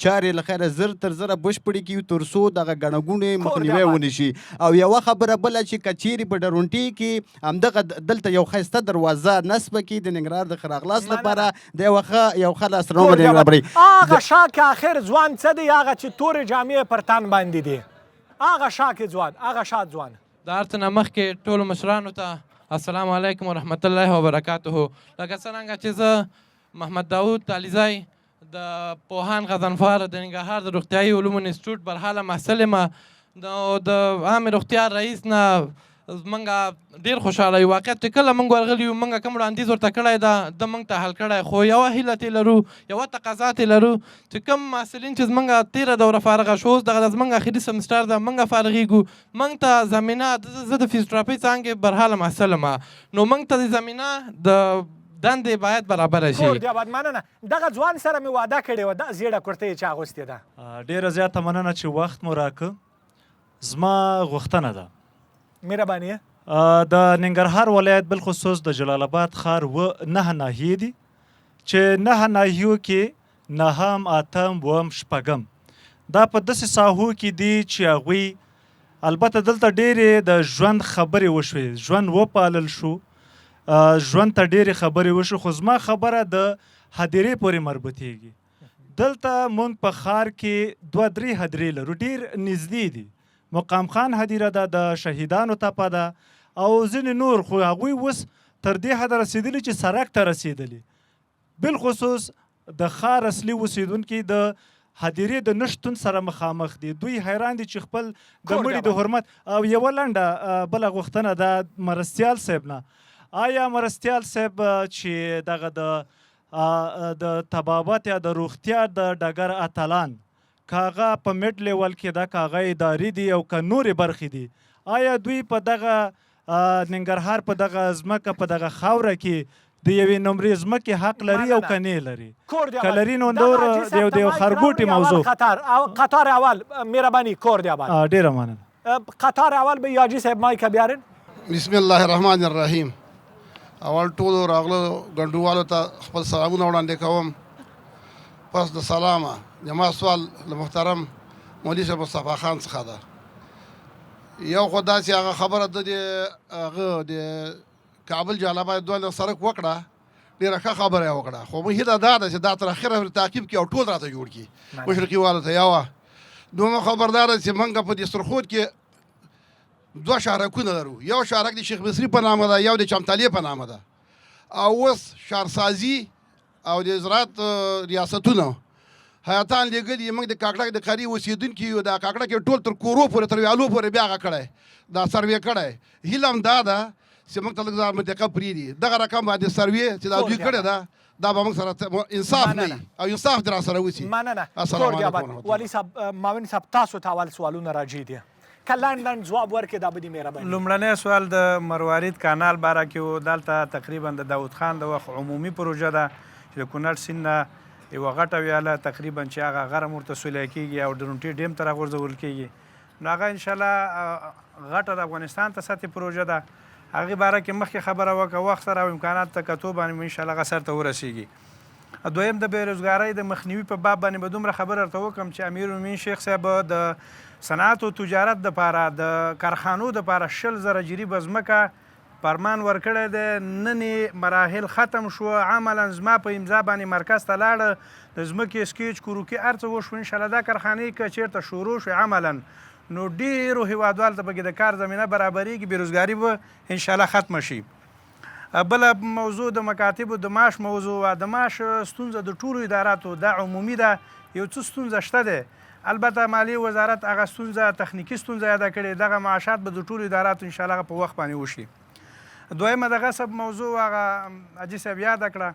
چارې له خیره زر تر زره بشپړې کړي تر څو دغه ګڼه ګوڼې مخنیوی ونشي. او یوه خبره بله چې که چیرې په ډرونټې کې همدغه دلته یو ښایسته دروازه نصبه کړي د ننګرهار د ښه راغلاست لپاره د یو ښه لاسته راوړنه برابروي. هغه شا کې آخر ځوان څه دی، هغه چې تورې جامې پر تن باندې دي، هغه شا کې ځوان، هغه شاد ځوان. د هر څه نه مخکې ټولو مشرانو ته السلام علیکم ورحمت الله وبرکاته. لکه څرنګه چې زه محمد داود علیزی د پوهان غضنفر د ننګرهار د روغتیایي علومو انسټیټیوټ برحاله محصل یم، د عامې روغتیا رئیس نه موږ ډېر خوشحاله یو. واقعیت چې کله موږ ورغلي یو موږ کوم وړاندیز ورته کړی ده د موږ ته حل کړی، خو یوه هیله ترې لرو، یوه تقاضا ترې لرو چې کوم محصلین چې زموږ تېره دوره فارغه شو، اوس دغه زموږ اخري سمسټر ده، موږ فارغېږو، موږ ته زمینه زه د فزیوتراپۍ څانګې برحاله محصل یم، نو موږ ته د زمینه د دندې باید برابره شي. کور دی آباد. مننه. دغه ځوان سره مې واده کړې وه، دا زیړه کورتۍ یې چې اغوستې ده. ډېره زیاته مننه چې وخت مو راکړه. زما غوښتنه ده مهرباني د ننګرهار ولایت بالخصوص د جلال آباد ښار 9 ناحیې دي، چې 9 ناحیو کې 9م 8م 2م 6م دا په داسې ساحو کې دي چې هغوی البته دلته ډېرې د ژوند خبرې وشوې، ژوند وپالل شو، ژوند ته ډېرې خبرې وشو، خو زما خبره د هدیرې پورې مربوطېږي. دلته مونږ په ښار کې 2-3 هدیرې لرو، ډېر نږدې دي. مقام خان هدیره ده، د شهیدانو تپه ده او ځینې نور، خو هغوی اوس تر دې حده رسېدلي چې سړک ته رسېدلي. بالخصوص د ښار اصلي اوسېدونکي د هدیرې د نه شتون سره مخامخ دي. دوی حیران دي چې خپل د مړي د حرمت. او یوه لنډه بله غوښتنه ده مرستیال صاحب نه، آیا مرستیال صاحب چې دغه د طبابت یا د روغتیا د ډګر اتلان که هغه په میډ لیول کې ده، که هغه اداري دي او که نورې برخې دي، آیا دوی په دغه ننګرهار په دغه ځمکه په دغه خاوره کې د یوې نمرې ځمکې حق لري او که نه لري؟ که لري نو نور د یو خرګوټي موضوع. قطار اول مهرباني. کور دی آباد. ډېره مننه. قطار اول به یاجي صاحب مایک بیارن. بسم الله الرحمن الرحیم. اول ټولو راغلو ګډونوالو ته خپل سلامونه وړاندې کوم. پس د سلامه زما سوال له محترم مولوي صاحب مصطفی خان څخه ده. یو خو داسې هغه خبره ده د هغه د کابل جلالاباد دوه سړک وکړه ډېره ښه خبره یې وکړه خو موږ هیله دا ده چې دا تر اخره تعقیب کړي او ټول راته جوړ کړي مشرقي والو ته یوه دومره خبردار ده چې موږ په دې سرخود کې 2 شارکونه لرو یو شارک د شیخ مصري په نامه ده یو د چمتالې په نامه ده او اوس شهرسازي او د زراعت ریاستونه حیاتان لېږلي موږ د کاکړک د قاري اوسېدونکي یو دا کاکړک یې ټول تر کورو پورې تر ویالو پورې بیا هغه کړی دا سروې کړی هیله هم دا ده چې موږ ته لږ ځان منطقه پرېږدي دغه رقم باندې سروې چې دا دوی کړې ده دا به موږ سره انصاف نه وي او انصاف دې راسره وشي مننه السلام کور دې آباد. علیکم والي صاحب معاون صاحب تاسو ته اول سوالونه راجع دي که لنډ ځواب ورکړئ دا به دې مهرباني لومړنی سوال د مروارید کانال باره کې و دلته تقریبا د داود خان د وخت عمومي پروژه ده چې د کونړ سیند نه یوه غټه ویاله تقریبا چې هغه غرم ورته سولی کېږي او درونټې ډیم ته راغورځول کېږي نو هغه انشاءالله غټه د افغانستان ته سطحې پروژه ده هغې باره کې مخکې خبره وکړه وخت سره او امکانات ته کتو باندې انشاءالله هغه سر ته ورسېږي دویم د بېروزګارۍ د مخنیوي په باب باندې به دومره خبره درته وکړم چې امیرالمؤمنین شیخ صاحب د صنعت او تجارت دپاره د کارخانو دپاره 100,000 جریبه ځمکه فرمان ورکړی دی نن مراحل ختم شو عملا زما په امضا باندې مرکز ته لاړه د ځمکې سکیچ کروکي هر څه وشو انشاءالله دا کارخانې که چېرته شروع شي عملا نو ډېرو هیوادوالو ته پکې د کار زمینه برابرېږي بېروزګاري به انشاءالله ختمه شي بله موضوع د مکاتبو د معاش موضوع د معاش ستونزه د ټولو اداراتو دا عمومي ده یو څه ستونزه شته دی البته مالیې وزارت هغه ستونزه تخنیکي ستونزه یاده کړې دغه معاشات به د ټولو اداراتو انشاءالله په وخت باندې وشي دویمه د غصب موضوع هغه حاجي صاحب یاده کړه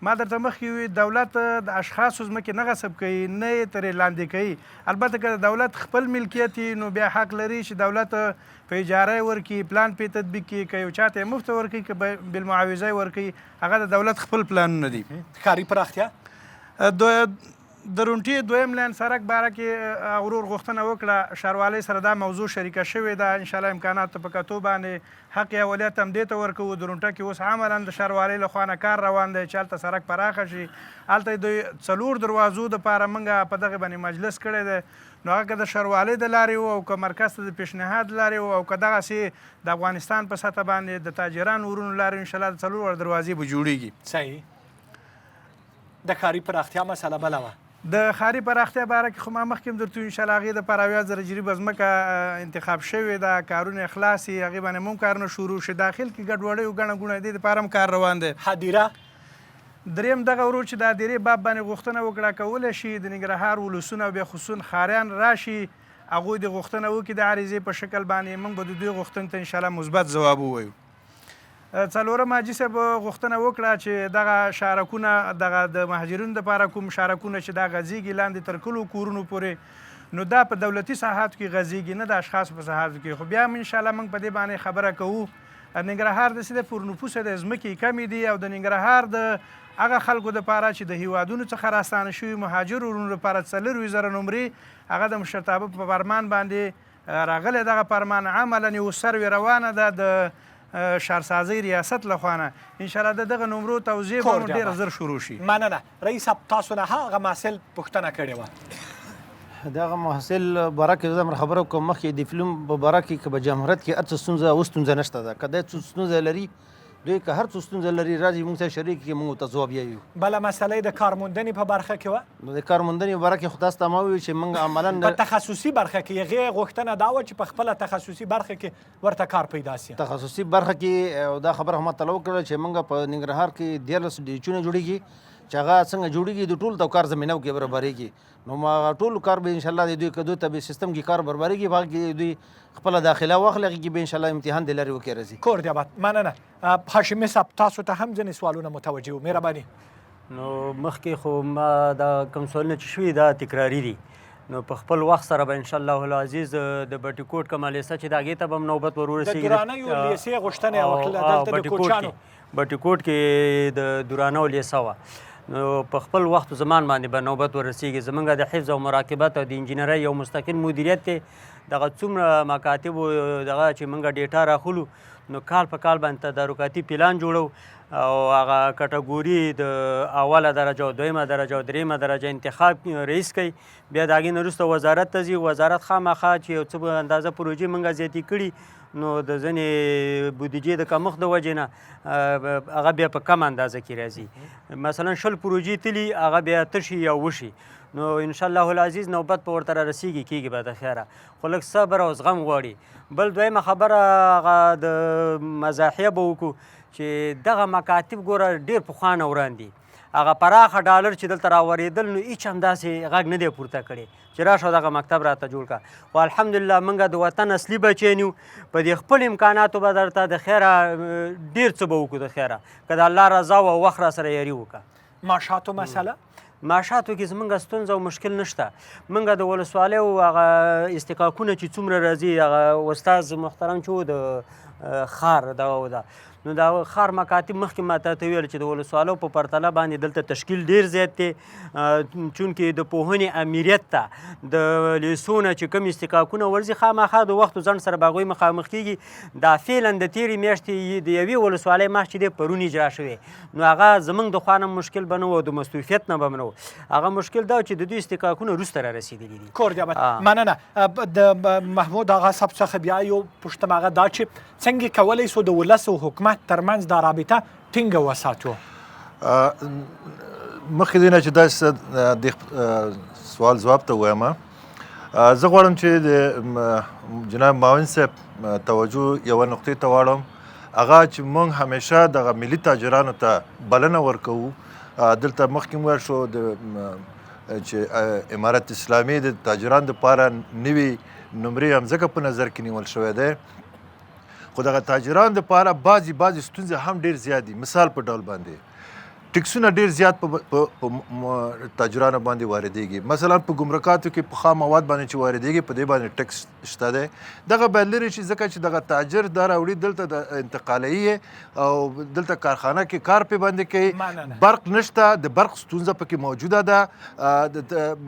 ما درته مخکې وي دولت د اشخاصو ځمکې نه غصب کوي نه یې ترې لاندې کوي البته که د دولت خپل ملکیت نو بیا حق لري چې دولت په اجاره یې ورکړي پلان پرې تطبیق کړي که یو چا ته یې مفته ورکړي که بالمعاوضه یې ورکړي هغه د دولت خپل پلانونه دي ښاري پراختیا د رونټې دویم لاین سړک باره کې ورور غوښتنه وکړه ښاروالۍ سره دا موضوع شریکه شوې ده انشاءالله امکاناتو په کتو باندې حق اولیت هم دې ته ورکوو د رونټه کې اوس عملا د ښاروالۍ له خوا نه کار روان دی چې هلته سړک پراخه شي هلته د 4 دروازو دپاره موږ په دغه باندې مجلس کړی دی نو هغه که د ښاروالۍ د لارې و او که مرکز ته د پیشنهاد لارې و او که دغسې د افغانستان په سطح باندې د تاجرانو ورونو لارې انشاءالله د 4 دروازې به جوړېږي صحیح د ښاري پراختیا مسله بله وه د ښاري پراختیا باره کې خو ما مخکې هم درته انشاءالله هغې دپاره 8000 جریبه ځمکه انتخاب شوې ده کارونه خلاص یي هغې باندې هم کارونه شروع شي داخل کې ګډوډۍ او ګڼه ګوڼه دې دپاره هم کار روان دی هدیره دریم دغه ورور چې د هدیرې باب باندې غوښتنه وکړه کولی شي د ننګرهار ولسونه او بیا خصوصا ښاریان راشي هغوی د غوښتنه وکړي د عریضې په شکل باندې موږ به د دوی غوښتنې ته انشاءالله مثبت ځواب ووایو څلورم حاجي صاحب غوښتنه وکړه چې دغه شارکونه دغه د مهاجرینو دپاره کوم شارکونه چې دا غځېږي لاندې تر کلو کورونو پورې نو دا په دولتي ساحاتو کې غځېږي نه د اشخاصو په ساحاتو کې خو بیا هم انشاءالله موږ په دې باندې خبره کوو ننګرهار داسې د پرنفوسه د ځمکې کمې دي او د ننګرهار د هغه خلکو دپاره چې د هیوادونو څخه راستانه شوي مهاجر ورونو لپاره 40,000 نمرې هغه د مشرتابه په فرمان باندې راغلی دغه فرمان عملا یو سروې روانه ده د شهرسازۍ ریاست له خوا نه انشاءالله د دغه نمرو توزیع به نو ډېره زر شروع شي مننه رئیس صاحب تاسو نه هغه محصل پوښتنه کړې وه دغه محصل باره کې زه خبره کوم مخکې د فلم په باره کې که په جمهوریت کې هر څه ستونزه اوس ستونزه نشته ده که دی څه ستونزه لري دوی که هر څه ستونزه لري راځي موږ سره شریک کړي موږ ورته ځواب یایو بله مسله د کارموندنې په برخه کې وه نو د کارموندنې په باره کې خو تاسو ته ما وویل چې موږ عملا په تخصصي برخه کې هغې غوښتنه دا وه چې په خپله تخصصي برخه کې ورته کار پیدا سي تخصصي برخه کې دا خبره هم ماته وکړه چې موږ په ننګرهار کې 14 ډیچونه جوړېږي چې هغه څنګه جوړېږي د ټولو ته کار زمینه کې برابرېږي نو ما ټول کار به انشاءالله د دوی که دوی ته به سیستم کې کار برابرېږي په هغه کې دوی خپله داخله واخلي هغې کې به انشاءالله امتحان د لارې وکړي راځي کور دې آباد مننه هاشمي صاحب تاسو ته هم ځینې سوالونه متوجه وو مهرباني نو مخکې خو ما دا کوم سوالونه چې شوي دا تکراري دي نو په خپل وخت سره به انشاءالله العزیز د بټي کوټ کومه لیسه چې د هغې ته به هم نوبت ور ورسېږي د درانیو لیسې غوښتنه یې وکړله دلته د کوچانو بټي کوټ کې د درانو لیسه وه نو په خپل وخت و زمان باندې به نوبت ورسېږي زموږ د حفظ او مراقبت او د انجینرۍ یو مستقل مدیریت دی دغه څومره مکاتبو دغه چې موږ ډیټا راخلو نو کال په کال باندې تدارکاتي پلان جوړو او هغه کټګوري د اوله درجه او دویمه درجه او دریمه درجه انتخاب رئیس کوي. بیا د هغې نه وروسته وزارت ته ځي. وزارت خامخا چې یو څه به اندازه پروژې موږ زیاتې کړي نو د ځینې بودیجې د کمښت د وجې نه هغه بیا په کم اندازه کې راځي. مثلا 20 پروژې تلي هغه بیا تشي یا وشي نو انشاءالله العزیز نوبت په ورته رارسیږي کېږي به د خیره خو لږ صبر او زغم غواړي. بل دویمه خبره هغه د مزاحیه به وکړو چې دغه مکاتب ګوره ډېر پخوا نه وړاندې هغه پراخه ډالر چې دلته راورېدل نو هېڅ هم داسې غږ نه دی پورته کړی چې راشه دغه مکتب راته جوړ کړه. خو الحمدلله موږ د وطن اصلي بچیان یو په دې خپل امکاناتو به درته د خیره ډېر څه به وکړو د خیره که د الله رضا او وخت را سره یاري وکړه. معاشاتو مسله معاشاتو کې زمونږ ستونزه او مشکل نشته. موږ د ولسوالیو هغه استحقاقونه چې څومره راځي هغه استاد محترم چې و د ښار دغه ده نو دا ښار مکاتب مخکې ما ته ویل چې د ولسوالیو په پرتله باندې دلته تشکیل ډېر زیات دی چونکې د پوهنې امریت ته د لیسو نه چې کوم استحقاقونه ورځي خامخا د وخت ځنډ سره به هغوی مخامخ کېږي. دا فعلا د تېرې میاشتې د یوې ولسوالۍ مخ چې دی پرون اجرا شوی نو هغه زموږ د خوا نه مشکل به نه و او د مصروفیت نه به نه و هغه مشکل دا چې د دوی استحقاقونه وروسته را رسېدلي دي. کور دیابت مننه. د محمود آغا صاحب څخه بیا یو پوښتنه هغه دا چې څنګه کولی سو د ولس او حکومت ترمنځ دا رابطه ټینګه وساتو؟ مخکې دی نه چې داسې د سوال ځواب ته ووایم زه غواړم چې د جناب معاون صاحب توجه یوه نقطې ته واړم هغه چې موږ همیشه دغه ملي تاجرانو ته بلنه ورکوو. دلته مخکې ویل شو چې امارت اسلامي د تاجرانو دپاره نوي نمرې هم ځکه په نظر کې نیول شوی دی خو دغه تاجرانو دپاره بعضې ستونزې هم ډېر زیات دي. مثال په ډول باندې ټکسونه ډېر زیات په تاجرانو باندې واردېږي. مثلا په ګمرکاتو کې په خام مواد باندې چې واردېږي په دې باندې ټکس شته دی. دغه باید لرې شي ځکه چې دغه تاجر دا راوړي دلته د انتقالوي او دلته کارخانه کې کار پې باندې کوي برق نشته د برق ستونزه پکې موجوده ده.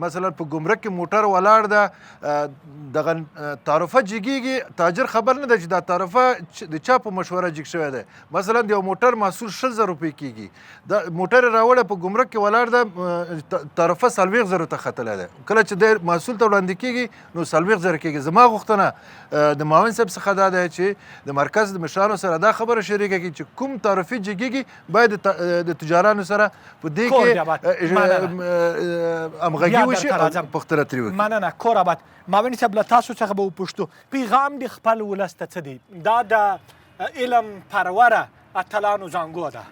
مثلا په ګمرک کې موټر ولاړ ده دغه تعرفه جګېږي تاجر خبر نه ده چې دا تعرفه د چا په مشوره جګ شوی دی. مثلا د یو موټر محصول 60,000 روپۍ کېږي موټر راوړه په ګمرک کې ولاړ ده تعرفه 40,000 ته ختلی ده کله چې د محصول ته وړاندې کېږي نو 40,000 کېږي. زما غوښتنه د معاون صاحب څخه دا ده چې د مرکز د مشرانو سره دا خبره شریکه کړي چې کوم تعرفې جګېږي باید د تجارانو سره په دې کې همغږي وشي او پوښتنه ترې وکړي. مننه. کور آباد معاون صاحب له تاسو څخه به وپوښتو پیغام د خپل ولس ته څه دی؟ دا د علم پروره اتلانو زانګو ده.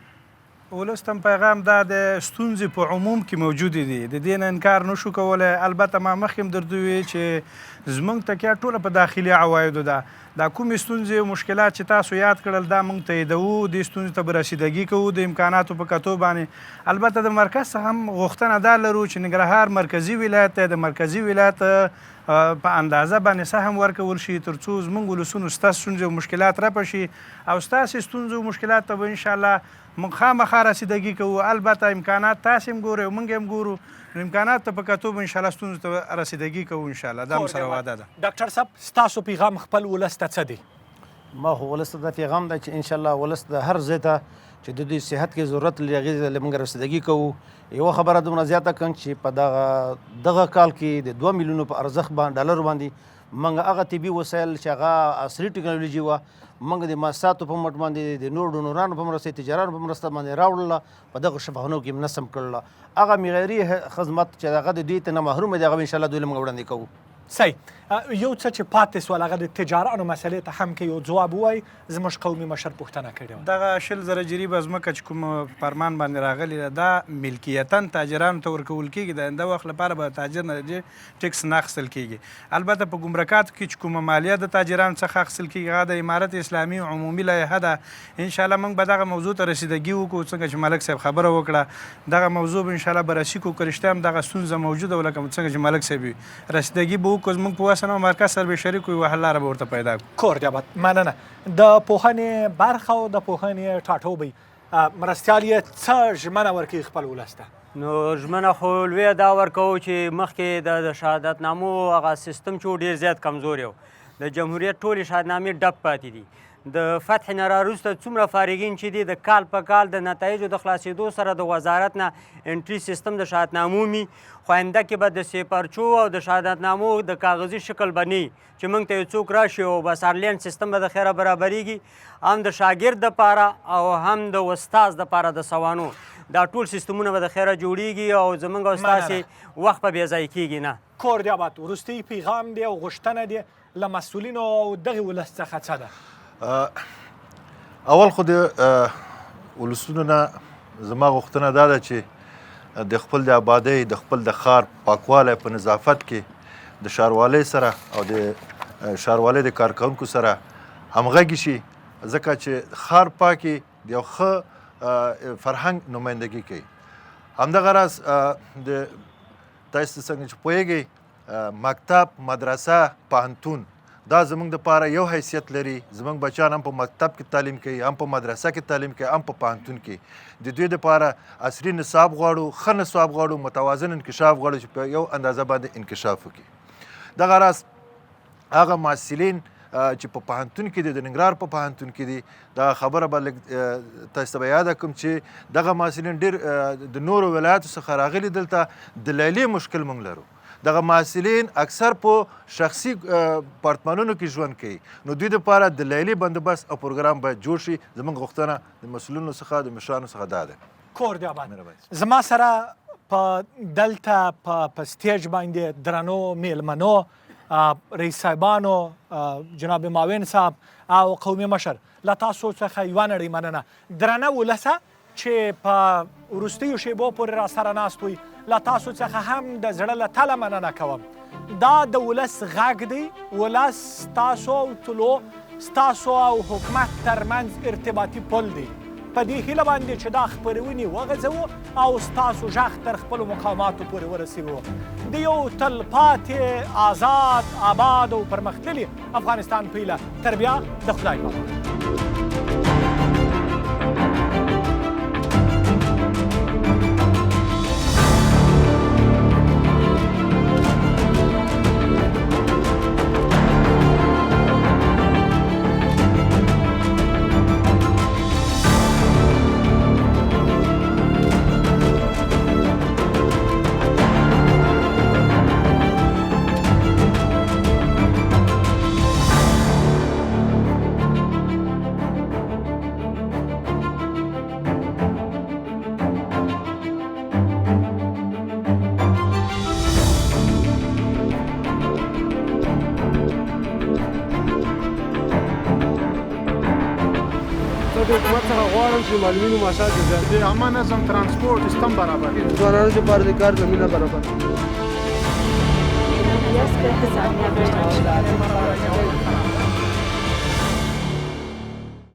ولس ته پیغام دا د ستونزې په عموم کې موجودې دي د دې نه انکار نشو کولی. البته ما مخکې هم درته وویل چې زموږ تکیه ټوله په داخلي عوایدو ده. دا کومې ستونزې او مشکلات چې تاسو یاد کړل دا موږ تاییدوو دې ستونزې ته به رسیدګي کوو د امکاناتو په کتو باندې. البته د مرکز څخه هم غوښتنه دا لرو چې ننګرهار مرکزي ولایت دی د مرکزي ولایت په اندازه باندې سهم ورکول شي تر څو زموږ ولسونو ستاسو ستونزې او مشکلات رفع شي او ستاسې ستونزې او مشکلات ته به انشاءالله موږ خامخا رسیدګي کوو. البته امکانات تاسې هم ګورئ او موږ هم ګورو امکانات ته په کتو به انشاءالله ستونزو ته رسیدګي کوو انشاءالله دا هم سره وعده ده. ډاکټر صاحب ستاسو پیغام خپل ولس ته څه دی؟ ما خو ولس ته دا پیغام دی چې انشاءالله ولس د هر ځای ته چې د دوی صحت کې ضرورت لري هغې ته موږ رسیدګي کوو. یوه خبره دومره زیاته کړم چې په دغه کال کې د 2 میلیونو په ارزښت ډالرو باندې موږ هغه طبي وسایل چې هغه عصري ټکنالوژي وه موږ د ماساتو په مټ باندې د نور ډونرانو په مرسته تجارانو په مرسته باندې راوړله په دغه شفاخانو کې نصب کړله. هغه معیاري خدمت چې هغه د دوی ته نه محروم دی هغه انشاءالله دوی له موږ وړاندې کوو. صحیح. یو څه چې پاتې سول هغه د تجارانو مسلې ته هم که یو ځواب ووایي زموږ قومي مشر پوښتنه کړې وه دغه 20,000 جریبه ځمکه چې کوم فرمان باندې راغلې ده دا ملکیتاً تاجرانو ته ورکول کېږي د آینده وخت لپاره به تاجر نه ټکس نه اخیستل کېږي. البته په ګمرکاتو کې چې کومه مالیه د تاجرانو څخه اخیستل کېږي هغه د امارت اسلامي عمومي لایحه ده. انشاءالله موږ به دغه موضوع ته رسیدګي وکړو څنګه چې ملک صاحب خبره وکړه دغه موضوع به انشاءالله بررسي کړو که رښتیا هم دغه ستونزه موجوده وه لکه څنګه چې ملک صاحب رسیدګي به وکړو زموږ په وسه نه مرکز سره به شریک وي حل لاره به ورته پیدا کړو. کور دی آباد. مننه. د پوهنې برخه او د پوهنې ټاټوبی مرستیال یې څه ژمنه ورکوي خپل ولس ته؟ نو ژمنه خو لویه دا ورکوو چې مخکې د شهادتنامو هغه سیستم چې ډېر زیات کمزوری و د جمهوریت ټولې شهادتنامې ډب پاتې دي د فتح نه راوروسته څومره فارغین چې دي د کال په کال د نتایجو د خلاصېدو سره د وزارت نه انټري سیستم د شهادتنامو وي خو آینده کې به د سیپارچو او د شهادتنامو د کاغذي شکل به نه وي چې موږ ته یو څوک راشي او بس آنلاین سیستم به د خیره برابریږي هم د شاګرد دپاره او هم د استاز دپاره د سوانو دا ټول سیستمونه به د خیره جوړیږي او زموږ او ستاسې وخت به بې ځایه کیږي نه کور دی آباد وروستی پیغام دی او غوښتنه دی له مسؤلینو او دغې ولس څخه څه ده اول خو د ولسونو نه زما غوښتنه دا ده چې د خپل د آبادۍ د خپل د ښار پاکوالی په نظافت کې د ښاروالۍ سره او د ښاروالۍ د کارکوونکو سره همغږي شي ځکه چې ښار پاکي د یو ښه فرهنګ نمایندګي کوي همدغه راز د تاسو څنګه چې پوهیږئ مکتب مدرسه پوهنتون دا زموږ دپاره یو حیثیت لري زموږ بچیان هم په مکتب کې تعلیم کوي هم په مدرسه کې تعلیم کوي هم په پوهنتون کې د دوی دپاره عصري نصاب غواړو ښه نصاب غواړو متوازن انکشاف غواړو چې په یو اندازه باندې انکشاف وکړي دغه راز هغه محصلین چې په پوهنتون کې دي د ننګرهار په پوهنتون کې دي دا خبره به لږ تاسو ته به یاده کړم چې دغه محصلین ډېر د نورو ولایاتو څخه راغلي دلته دلایلي مشکل موږ لرو دغه محصلین اکثر په شخصي پارتمانونو کې ژوند کوي نو دوی دپاره دلایلي بندوبست او پروګرام باید جوړ شي زموږ غوښتنه د مسؤلینو څخه د مشرانو څخه دا ده کور دی آباد زما سره په دلته په سټیج باندې درنو میلمنو رئیس صاحبانو جناب معاون صاحب او قومي مشر له تاسو څخه یوه نړۍ مننه درنه ولسه چې په وروستیو شیبو پورې را سره ناست وئ له تاسو څخه هم د زړه له تله مننه کوم دا د ولس غږ دی ولس ستاسو او طلوع ستاسو او حکومت ترمنځ ارتباطي پل دی په دې هیله باندې چې دا خپرونې وغځوو او ستاسو غږ تر خپلو مقاماتو پورې ورسوو د یو تلپاتې آزاد آباد او پرمختللي افغانستان په هیله تر بیا د خدای پامان حکومت څخه غواړم چې معلولینو معاشات د عامه نظم ترانسپورټ سیستم برابر کړي ځوانانو لپاره د کار زمینه برابر کړي